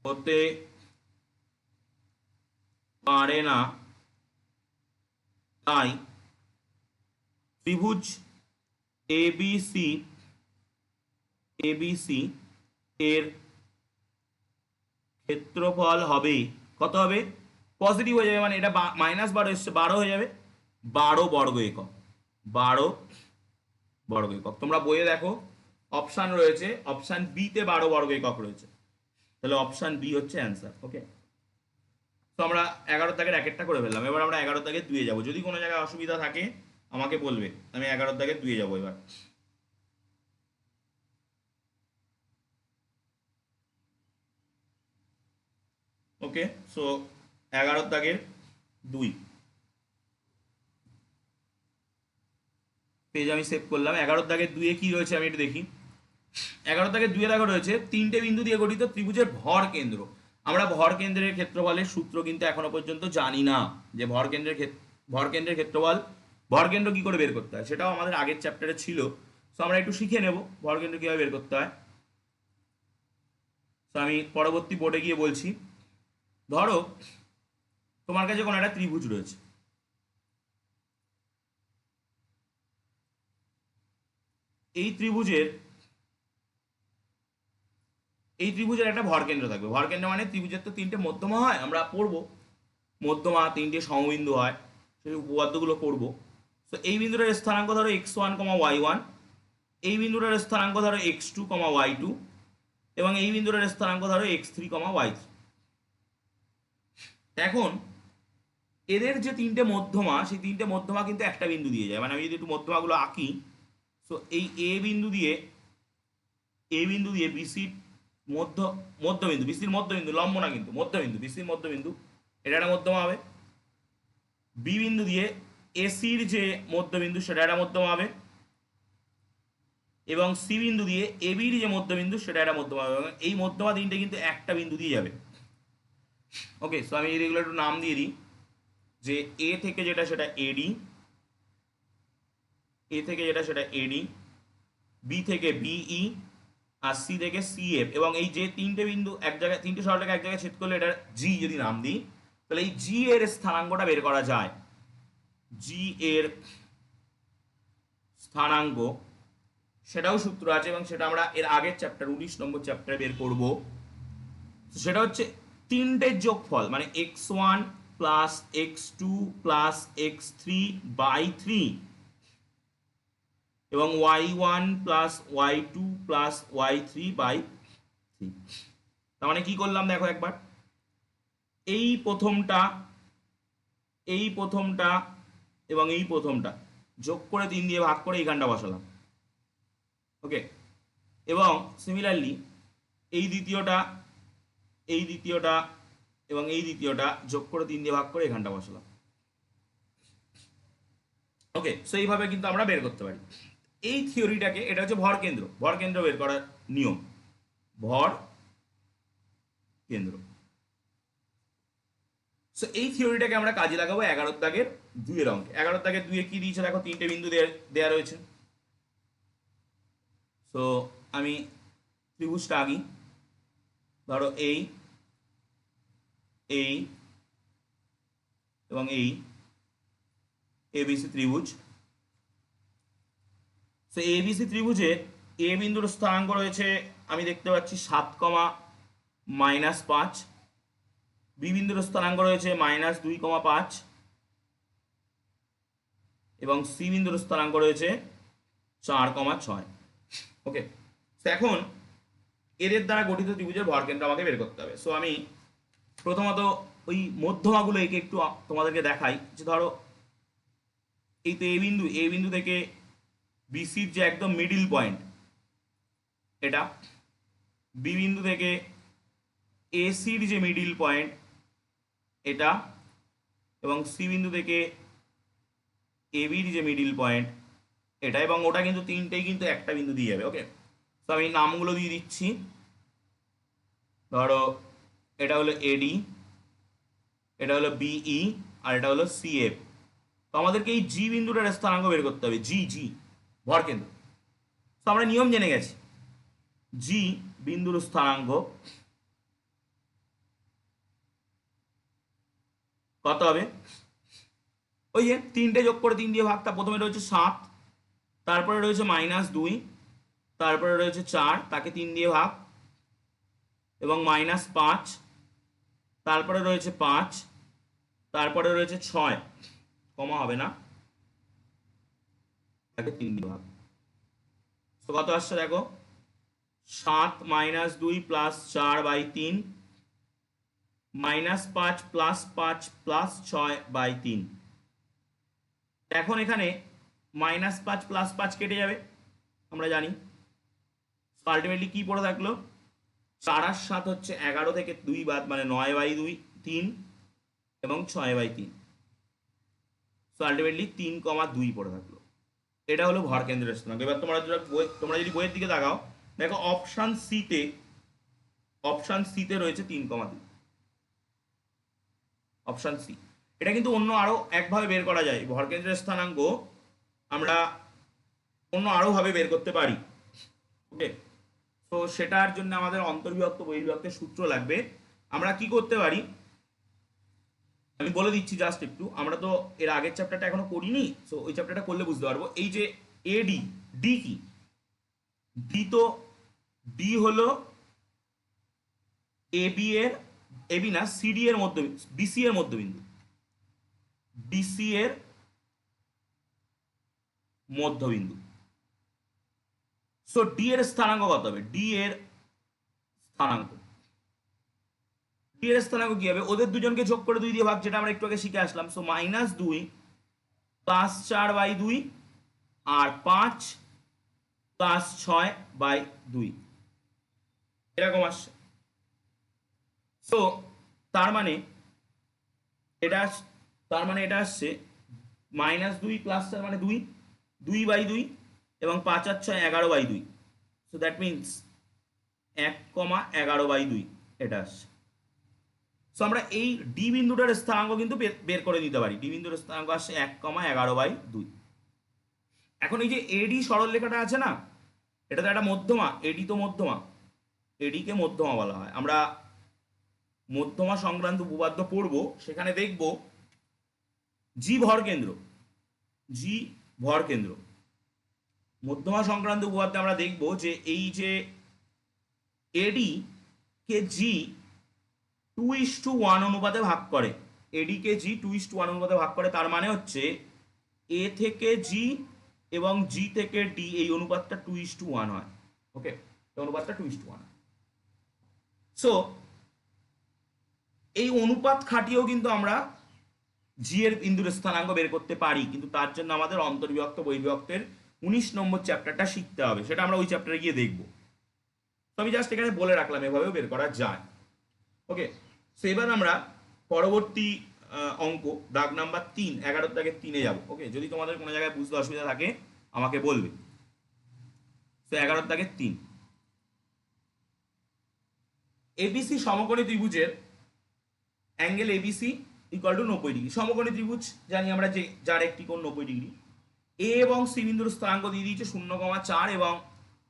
হতে পারে না, তাই ত্রিভুজ এবিসি এর ক্ষেত্রফল হবে কত হবে, পজিটিভ হয়ে যাবে, মানে এটা -12 এসছে, 12 হয়ে যাবে, 12 বর্গ একক। 12 বর্গ একক। তোমরা বইয়ে দেখো অপশান রয়েছে, অপশান বি তে 12 বর্গ একক রয়েছে, তাহলে অপশান বি হচ্ছে অ্যান্সার। ওকে, তো আমরা 11 দাগের একটা করে ফেললাম। এবার আমরা 11 দাগের 2 যাবো। যদি কোনো জায়গায় অসুবিধা থাকে আমাকে বলবে, আমি 11 দাগের 2 যাবো এবার। ওকে, সো 11 দাগের 2 পেজ আমি সেভ করলাম। 11 দাগের 2 কি রয়েছে আমি একটু দেখি। 11 দাগের 2 দেখো রয়েছে তিনটে বিন্দু দিয়ে গঠিত ত্রিভুজের ভর কেন্দ্র। আমরা ভর কেন্দ্রের ক্ষেত্রফলের সূত্র কিন্তু এখনো পর্যন্ত জানি না, যে ভর কেন্দ্রের ক্ষেত্রফল, ভর কেন্দ্র কি করে বের করতে হয়, সেটাও আমাদের আগের চ্যাপ্টারে ছিল। সো আমরা একটু শিখে নেব ভর কেন্দ্র কিভাবে বের করতে হয়। তো আমি পরবর্তী বোর্ডে গিয়ে বলছি। ধরো তোমার কাছে কোনো একটা ত্রিভুজ রয়েছে, এই ত্রিভুজের একটা ভরকেন্দ্র থাকবে। ভরকেন্দ্র মানে ত্রিভুজের তো তিনটে মধ্যমা হয়, আমরা পড়বো মধ্যমা, তিনটে সমবিন্দু হয়, সেই উপপাদ্যগুলো পড়বো। তো এই বিন্দুটার স্থানাঙ্ক ধরো x1, y1, এই বিন্দুটার স্থানাঙ্ক ধরো x2, y2, এবং এই বিন্দুটার স্থানাঙ্ক ধরো x3, y3। এখন এদের যে তিনটে মধ্যমা, সেই তিনটে মধ্যমা কিন্তু একটা বিন্দু দিয়ে যায়। মানে আমি যদি একটু মধ্যমাগুলো আঁকি, তো এই বিন্দু দিয়ে বিসির মধ্যবিন্দু, বিসির মধ্যবিন্দু, লম্ব না কিন্তু মধ্যবিন্দু, বিসির মধ্যবিন্দু, এটা একটা মধ্যমা হবে। বি বিন্দু দিয়ে এসির যে মধ্যবিন্দু, সেটা একটা মধ্যমা হবে। এবং সি বিন্দু দিয়ে এবির যে মধ্যবিন্দু, সেটা একটা মধ্যমা হবে। এবং এই মধ্যমা তিনটে কিন্তু একটা বিন্দু দিয়ে যাবে। ওকে, সো আমি এগুলো একটু নাম দিয়ে দিই, যে এ থেকে যেটা সেটা এডি, বি থেকে বিই, আর সি থেকে সিএফ। এবং এই যে তিনটে বিন্দু এক জায়গায়, তিনটে সরলরেখা এক জায়গায় ছেদ করলে এটা জি যদি নাম দিই, তাহলে এই জি এর স্থানাঙ্কটা বের করা যায়। জি এর স্থানাঙ্ক, সেটাও সূত্র আছে, এবং সেটা আমরা এর আগের চ্যাপ্টার 19 নম্বর চ্যাপ্টারে বের করব। সেটা হচ্ছে তিনটের যোগফল, মানে x1 plus x2 plus x3 by 3, এবং y1 plus y2 plus y3 by 3। তার মানে কি করলাম দেখো একবার, এই প্রথমটা এবং এই প্রথমটা যোগ করে 3 দিয়ে ভাগ করে এইখানটা বসালাম। ওকে, এবং সিমিলারলি এই দ্বিতীয়টা এবং এই দ্বিতীয়টা যোগ করে 3 দিয়ে ভাগ করে এখানটা বসালাম। ওকে, সো এইভাবে কিন্তু আমরা বের করতে পারি এই থিওরিটাকে। এটা হচ্ছে ভরকেন্দ্র বের করার নিয়ম, ভর কেন্দ্র। সো এই থিওরিটাকে আমরা কাজে লাগাবো 11 দাগের 2 এর অঙ্কে। 11 দাগের 2 এ কি দিয়েছে দেখো, তিনটে বিন্দু দেয়া রয়েছে। সো আমি ত্রিভুজটা আঁকি। ধরো এই এবং এই এবিসি ত্রিভুজ। সো এবিসি ত্রিভুজে এ বিন্দুর স্থানাঙ্ক রয়েছে, আমি দেখতে পাচ্ছি 7,-5। বি বিন্দুর স্থানাঙ্ক রয়েছে -2,5, এবং সি বিন্দুর স্থানাঙ্ক রয়েছে 4,6। ওকে, তো এখন এদের দ্বারা গঠিত ত্রিভুজের ভরকেন্দ্র আমাকে বের করতে হবে। সো আমি প্রথমত ওই মধ্যমাগুলো একে একটু তোমাদেরকে দেখাই। যে ধরো এই তো এ বিন্দু থেকে বিসির যে একদম মিডিল পয়েন্ট এটা, বি বিন্দু থেকে এসির যে মিডিল পয়েন্ট এটা, এবং সি বিন্দু থেকে এবির যে মিডিল পয়েন্ট এটা, এবং ওটা কিন্তু তিনটেই কিন্তু একটা বিন্দু দিয়ে যাবে। ওকে, তো আমি নামগুলো দিয়ে দিচ্ছি। ধরো এটা হলো এডি, এটা হলো বিই, আর এটা হলো সিএফ। তো আমাদেরকে এই জি বিন্দুটার স্থানাঙ্ক বের করতে হবে, জি ভরকেন্দ্র। তো আমরা নিয়ম জেনে গেছি, জি বিন্দুর স্থানাঙ্ক কত হবে, ওই যে তিনটে যোগ করে 3 দিয়ে ভাগটা। প্রথমে রয়েছে 7, তারপরে রয়েছে -2, তারপরে রয়েছে 4, তাকে 3 দিয়ে ভাগ, এবং -5, তারপরে রয়েছে 5, তারপরে রয়েছে 6, কমা হবে না, তাকে 3 দিয়ে ভাগ। তো কত আসছে দেখো, 7 - 2 + 4/3, -5 + 5 + 6/3। এখন এখানে -5 + 5 কেটে যাবে, আমরা জানি। আলটিমেটলি কি পড়ে থাকলো, 4 আর 7 হচ্ছে 11 থেকে 2 বাদ, মানে 9/2, 3, এবং 6/3। সো আলটিমেটলি 3,2 পড়ে থাকলো। এটা হলো ভরকেন্দ্রের স্থানাঙ্ক। এবার তোমরা যদি বইয়ের দিকে তাকাও, দেখো অপশন সিতে রয়েছে 3,2, অপশন সি। এটা কিন্তু অন্য আরো একভাবে বের করা যায়, ভরকেন্দ্রের স্থানাঙ্ক আমরা অন্য আরো ভাবে বের করতে পারি। ওকে, তো সেটার জন্য আমাদের অন্তর্বিভক্ত বহির্বিভক্তের সূত্র লাগবে। আমরা কি করতে পারি আমি বলে দিচ্ছি জাস্ট একটু, আমরা তো এর আগের চ্যাপ্টারটা এখনো করিনি, সো ওই চ্যাপ্টারটা করলে বুঝতে পারবো। এই যে এডি, ডি কি, ডি তো ডি হলো এবি এর, এবি না সিডি এর মধ্য, বিসি এর মধ্যবিন্দু, বিসি এর মধ্যবিন্দু। সো ডি এর স্থানাঙ্ক কত হবে? ডি এর স্থানাঙ্ক, ডি এর স্থানাঙ্ক কি হবে? ওদের দুজনকে যোগ করে 2 দিয়ে ভাগ, যেটা আমরা একটু আগে শিখে আসলাম। সো -2 + 4/2 আর 5 + 6/2 এরকম আসছে। সো তার মানে এটা এটা আসছে -2 + 4 মানে 2, 2/2 এবং 5 আর 6 11/2। সো দ্যাট মিনস 1,11/2 এটা আসছে। সো আমরা এই ডি বিন্দুটার স্থানাঙ্ক কিন্তু বের করে নিতে পারি। ডি বিন্দুর স্থানাঙ্ক আসছে 1,11/2। এখন এই যে এডি সরলরেখাটা আছে না, এটা তো একটা মধ্যমা, এডি তো মধ্যমা, এডিকে মধ্যমা বলা হয়। আমরা মধ্যমা সংক্রান্ত উপপাদ্য পড়বো, সেখানে দেখব জি ভর কেন্দ্র, জি ভর কেন্দ্র মধ্যমা সংক্রান্ত উপপাদ্যে আমরা দেখব যে এই যে এডি কে জি 2:1 অনুপাতে ভাগ করে, এডি কে জি 2:1 অনুপাতে ভাগ করে। তার মানে হচ্ছে এ থেকে জি এবং জি থেকে ডি এই অনুপাতটা 2:1 হয়। ওকে, এই অনুপাতটা 2:1। সো এই অনুপাত খাটিয়েও কিন্তু আমরা জি এর বিন্দুর স্থানাঙ্ক বের করতে পারি, কিন্তু তার জন্য আমাদের অন্তর্বিভক্ত বহির্বিভক্তের 19 নম্বর চ্যাপ্টারটা শিখতে হবে, সেটা আমরা ওই চ্যাপ্টারে গিয়ে দেখব। তো আমি জাস্ট এখানে বলে রাখলাম এভাবেও বের করা যায়। ওকে, সো এবার আমরা পরবর্তী অঙ্ক দাগ নাম্বার 3, 11 দাগের 3-এ যাব। ওকে, যদি তোমাদের কোনো জায়গায় বুঝতে অসুবিধা থাকে আমাকে বলবে। সো 11 দাগের 3, এবিসি সমকোণী ত্রিভুজের অ্যাঙ্গেল এবিসি = 90°। সমকোণী ত্রিভুজ জানি আমরা যে যার একটি কোণ 90°। এ এবং সি বিন্দুর স্থানাঙ্ক দিয়ে দিয়েছে 0,4 এবং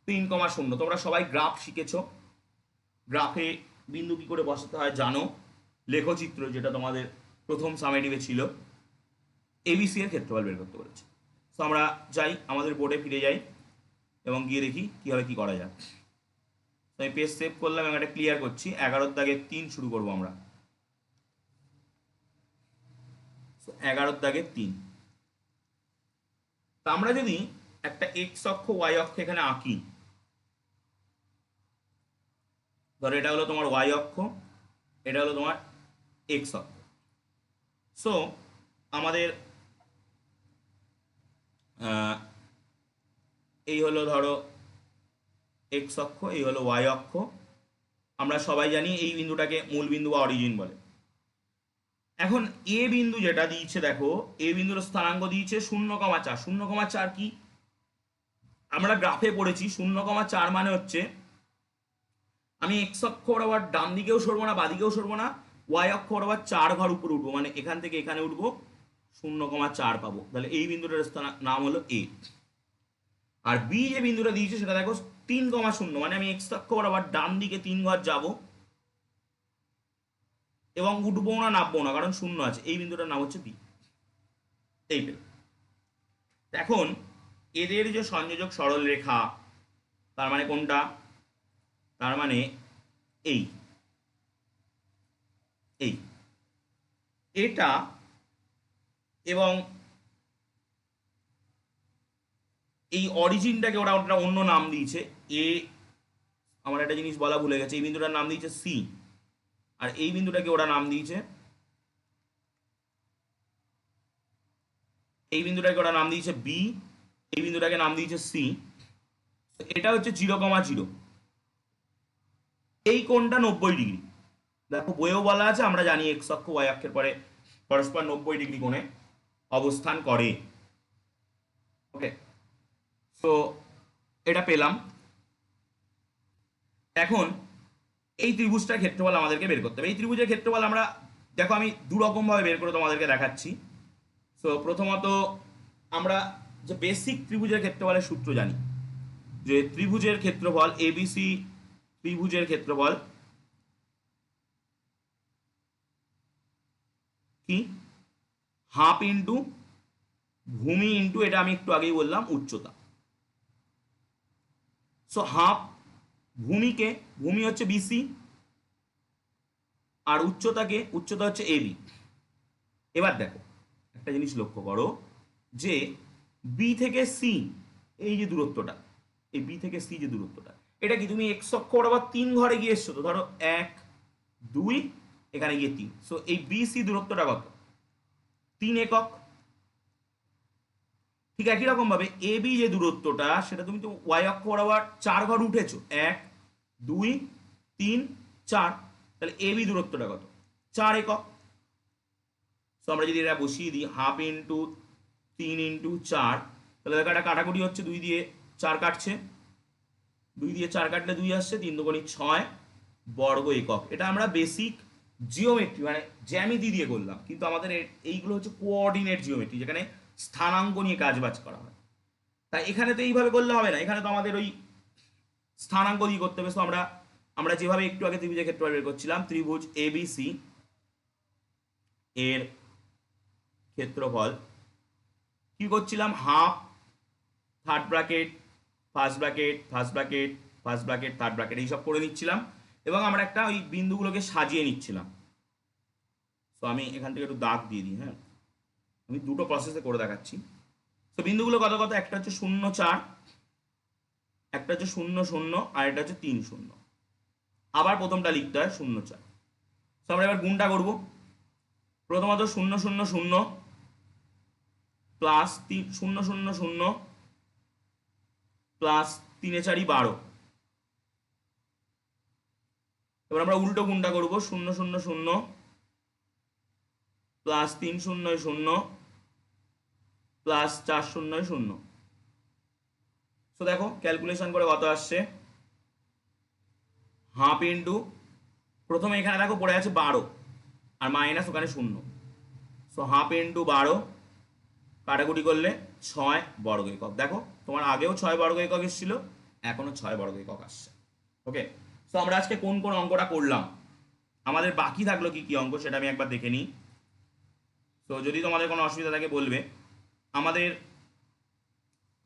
3,0। তোমরা সবাই গ্রাফ শিখেছো, গ্রাফে বিন্দু কি করে বসাতে হয় জানো। লেখচিত্র যেটা তোমাদের প্রথম সামেটিভে ছিল, এবিসি এর ক্ষেত্রফল বের করতে বলেছে। তো আমরা যাই, আমাদের বোর্ডে ফিরে যাই এবং গিয়ে দেখি কিভাবে কি করা যায়। তো আমি পেজ সেভ করলাম এবং এটা ক্লিয়ার করছি। 11 দাগের 3 শুরু করবো আমরা। 11 দাগের 3, তা আমরা যদি একটা এক্স অক্ষ ওয়াই অক্ষ এখানে আঁকি, ধরো এটা হলো তোমার ওয়াই অক্ষ, এটা হলো তোমার এক্স অক্ষ। সো আমাদের এই হলো ধরো এক্স অক্ষ, এই হলো ওয়াই অক্ষ। আমরা সবাই জানি এই বিন্দুটাকে মূল বিন্দু বা অরিজিন বলে। এখন এ বিন্দু যেটা দিয়েছে, দেখো এ বিন্দুর স্থানাঙ্ক দিয়েছে 0,4। 0,4 কি আমরা গ্রাফে পড়েছি, 0,4 মানে হচ্ছে আমি এক্স অক্ষ বরাবর ডান দিকেও সরবো না, বাদিকেও সরবো না, ওয়াই অক্ষ বরাবর 4 ঘর উপরে উঠবো, মানে এখান থেকে এখানে উঠবো, 0,4 পাবো। তাহলে এই বিন্দুটার নাম হলো এ। আর বি যে বিন্দুটা দিয়েছে সেটা দেখো 3,0, মানে আমি এক্স অক্ষ বরাবর ডান দিকে 3 ঘর যাবো এবং উঠবো না নামবো না, কারণ 0 আছে। এই বিন্দুটার নাম হচ্ছে বি। এই পেল। এখন এদের যে সংযোজক সরল রেখা, তার মানে কোনটা? তার মানে এই এই এটা এবং এই অরিজিনটাকে ওরা ওটা অন্য নাম দিয়েছে এ। আমার একটা জিনিস বলা ভুলে গেছে, এই বিন্দুটার নাম দিয়েছে সি, আর এই বিন্দুটাকে ওরা নাম দিয়েছে, এই বিন্দুটাকে ওরা নাম দিয়েছে বি, এই বিন্দুটাকে নাম দিয়েছে সি। এটা হচ্ছে 0,0। এই কোণটা 90°। দেখো বইয়েও বলা আছে, আমরা জানি এক্স অক্ষ ওয়াই অক্ষের পরে পরস্পর 90° কোণে অবস্থান করে। ওকে, সো এটা পেলাম। এখন এই ত্রিভুজটার ক্ষেত্রফল আমাদেরকে বের করতে হবে। এই ত্রিভুজের ক্ষেত্রফল আমরা দেখো আমি দু রকম ভাবে বের করে তোমাদেরকে দেখাচ্ছি। সো প্রথমত আমরা যে বেসিক ত্রিভুজের ক্ষেত্রফলের সূত্র জানি, যে ত্রিভুজের ক্ষেত্রফল এবিসি ত্রিভুজের ক্ষেত্রফল কি হাফ ইন্টু ভূমি ইন্টু, এটা আমি একটু আগেই বললাম, উচ্চতা। সো হাফ ভূমিকে, ভূমি হচ্ছে বিসি আর উচ্চতা হচ্ছে এবি। এবার দেখো একটা জিনিস লক্ষ্য করো যে বি থেকে সি এই যে দূরত্বটা, এই বি থেকে সি যে দূরত্বটা, এটা কি তুমি এক্স অক্ষ বরাবর 3 ঘরে গিয়ে এসছো তো, ধরো 1 2 এখানে গিয়ে 3। সো এই বি সি দূরত্বটা কত? 3 একক। ঠিক একই রকম ভাবে এ বি যে দূরত্বটা, সেটা তুমি তো ওয়াই অক্ষ বরাবর 4 ঘর উঠেছো, 1 2 3 4, তাহলে এ বি দূরত্বটা কত? 4 একক। সো আমরা যদি এটা বসিয়ে দিই, হাফ ইন্টু 3 ইন্টু 4, তাহলে দেখো এটা কাটাকুটি হচ্ছে, 2 দিয়ে 4 কাটছে, 2 দিয়ে 4 কাটলে 2 আসছে, 3 দুগুণে 6 বর্গ একক। এটা আমরা বেসিক জিওমেট্রি মানে জ্যামিতি দিয়ে করলাম, কিন্তু আমাদের এইগুলো হচ্ছে কোঅর্ডিনেট জিওমেট্রি, যেখানে স্থানাঙ্ক নিয়ে কাজবাজ করা হয়। তাই এখানে তো এইভাবে করলে হবে না, এখানে তো আমাদের ওই স্থানাঙ্ক দিয়ে করতে হবে। তো আমরা যেভাবে একটু আগে ত্রিভুজের ক্ষেত্রফল বের করছিলাম, ত্রিভুজ এবিসি এর ক্ষেত্রফল কি করছিলাম, half third bracket first bracket first bracket first bracket third bracket এইসব করে নিচ্ছিলাম, এবং আমরা একটা ওই বিন্দুগুলোকে সাজিয়ে নিচ্ছিলাম। তো আমি এখান থেকে একটু দাগ দিয়ে দিই। হ্যাঁ, আমি দুটো প্রসেসে করে দেখাচ্ছি। তো বিন্দুগুলো কত কত, একটা হচ্ছে 0 4, একটা হচ্ছে 0 0, আর এটা হচ্ছে 3 0। আবার প্রথমটা লিখতে হয় 0 4। তো আমরা এবার গুণটা করব। প্রথমত 0 0 0 প্লাস 0 0 0 প্লাস 3 4 12। এবার আমরা উল্টো গুণটা করব, 0 0 0 প্লাস 3 0 0 প্লাস 4 0 0। তো দেখো ক্যালকুলেশন করে কত আসছে, হাফ ইন্টু, প্রথমে এখানে দেখো পড়ে আছে 12 আর মাইনাস ওখানে 0। সো হাফ ইন্টু 12 কাটাকুটি করলে 6 বর্গ একক। দেখো তোমার আগেও 6 বর্গ একক এসেছিল, এখনো 6 বর্গ একক আসছে। ওকে, সো আমরা আজকে কোন কোন অঙ্কটা করলাম, আমাদের বাকি থাকলো কি কি অঙ্ক, সেটা আমি একবার দেখে নিই। তো যদি তোমাদের কোনো অসুবিধা থাকে বলবে।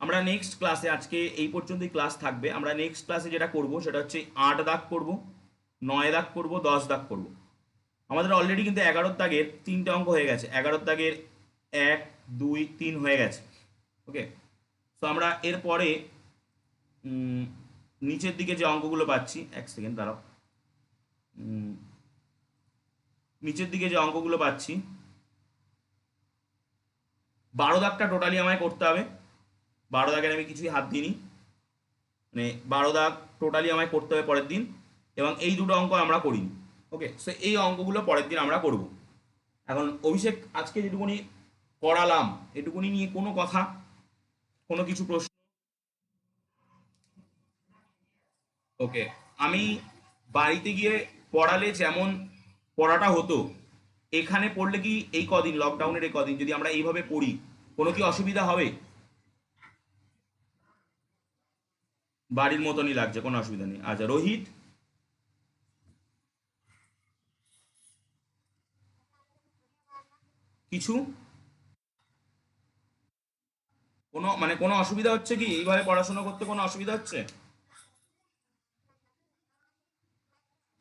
আমরা নেক্সট ক্লাসে, আজকে এই পর্যন্তই ক্লাস থাকবে। আমরা নেক্সট ক্লাসে যেটা করব সেটা হচ্ছে 8 দাগ করব, 9 দাগ করব, 10 দাগ করব। আমাদের অলরেডি কিন্তু 11 দাগের 3টে অঙ্ক হয়ে গেছে, 11 দাগের 1 2 3 হয়ে গেছে। ওকে, তো আমরা এরপরে নিচের দিকে যে অঙ্কগুলো পাচ্ছি, এক সেকেন্ড দাঁড়াও, নিচের দিকে যে অঙ্কগুলো পাচ্ছি, 12 দাগটা টোটালি আমায় করতে হবে। 12 দাগের আমি কিছুই হাত দিইনি, মানে 12 দাগ টোটালি আমায় করতে হবে পরের দিন, এবং এই দুটো অঙ্ক আমরা করিনি। ওকে, সো এই অঙ্কগুলো পরের দিন আমরা করব। এখন অভিষেক, আজকে যেটুকুনি করালাম এটুকুনি নিয়ে কোনো কথা, কোনো কিছু প্রশ্ন? ওকে, আমি বাড়িতে গিয়ে পড়ালে যেমন পড়াটা হতো, এখানে পড়লে কি এই কদিন লকডাউনের এই কদিন যদি আমরা এইভাবে পড়ি, কোনো কি অসুবিধা হবে? বাড়ির মতনই লাগছে, কোনো অসুবিধা নেই। আচ্ছা রোহিত, কিছু কোনো অসুবিধা হচ্ছে কি, এইভাবে পড়াশোনা করতে কোনো অসুবিধা হচ্ছে?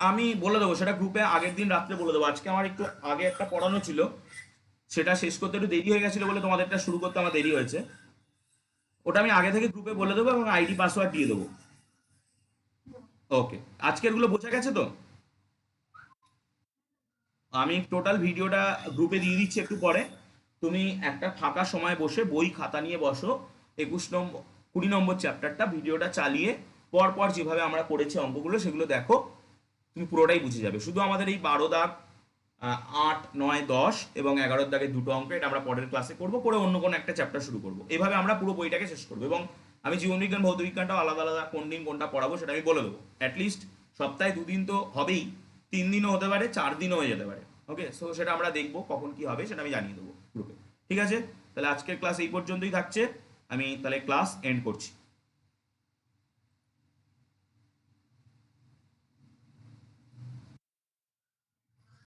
আমি বলে দেবো সেটা গ্রুপে, আগের দিন রাত্রে বলে দেবো। আজকে আমার একটু আগে একটা পড়ানো ছিল, সেটা শেষ করতে একটু দেরি হয়ে গেছিলো বলে তোমাদেরটা শুরু করতে আমার দেরি হয়েছে। ওটা আমি আগে থেকে গ্রুপে বলে দেবো এবং আইডি পাসওয়ার্ড দিয়ে দেবো। ওকে, আজকের গুলো বোঝা গেছে তো? আমি টোটাল ভিডিওটা গ্রুপে দিয়ে দিচ্ছি একটু পরে। তুমি একটা ফাঁকা সময় বসে বই খাতা নিয়ে বসো, 21 নম্বর 20 নম্বর চ্যাপ্টারটা ভিডিওটা চালিয়ে পর পর যেভাবে আমরা পড়েছি অঙ্কগুলো সেগুলো দেখো, তুমি পুরোটাই বুঝে যাবে। শুধু আমাদের এই 12 দাগ, 8 9 10 এবং 11 দাগের দুটো অঙ্ক, এটা আমরা পরের ক্লাসে করবো, করে অন্য কোনো একটা চ্যাপ্টার শুরু করবো। এভাবে আমরা পুরো বইটাকে শেষ করবো, এবং আমি জীবনবিজ্ঞান ভৌতবিজ্ঞানটাও আলাদা আলাদা কোন দিন কোনটা পড়াবো সেটা আমি বলে দেবো। অ্যাটলিস্ট সপ্তাহে 2 দিন তো হবেই, 3 দিনও হতে পারে, 4 দিনও হয়ে যেতে পারে। ওকে, সো সেটা আমরা দেখবো কখন কি হবে, সেটা আমি জানিয়ে দেবো গ্রুপে। ঠিক আছে, তাহলে আজকের ক্লাস এই পর্যন্তই থাকছে, আমি তাহলে ক্লাস এন্ড করছি।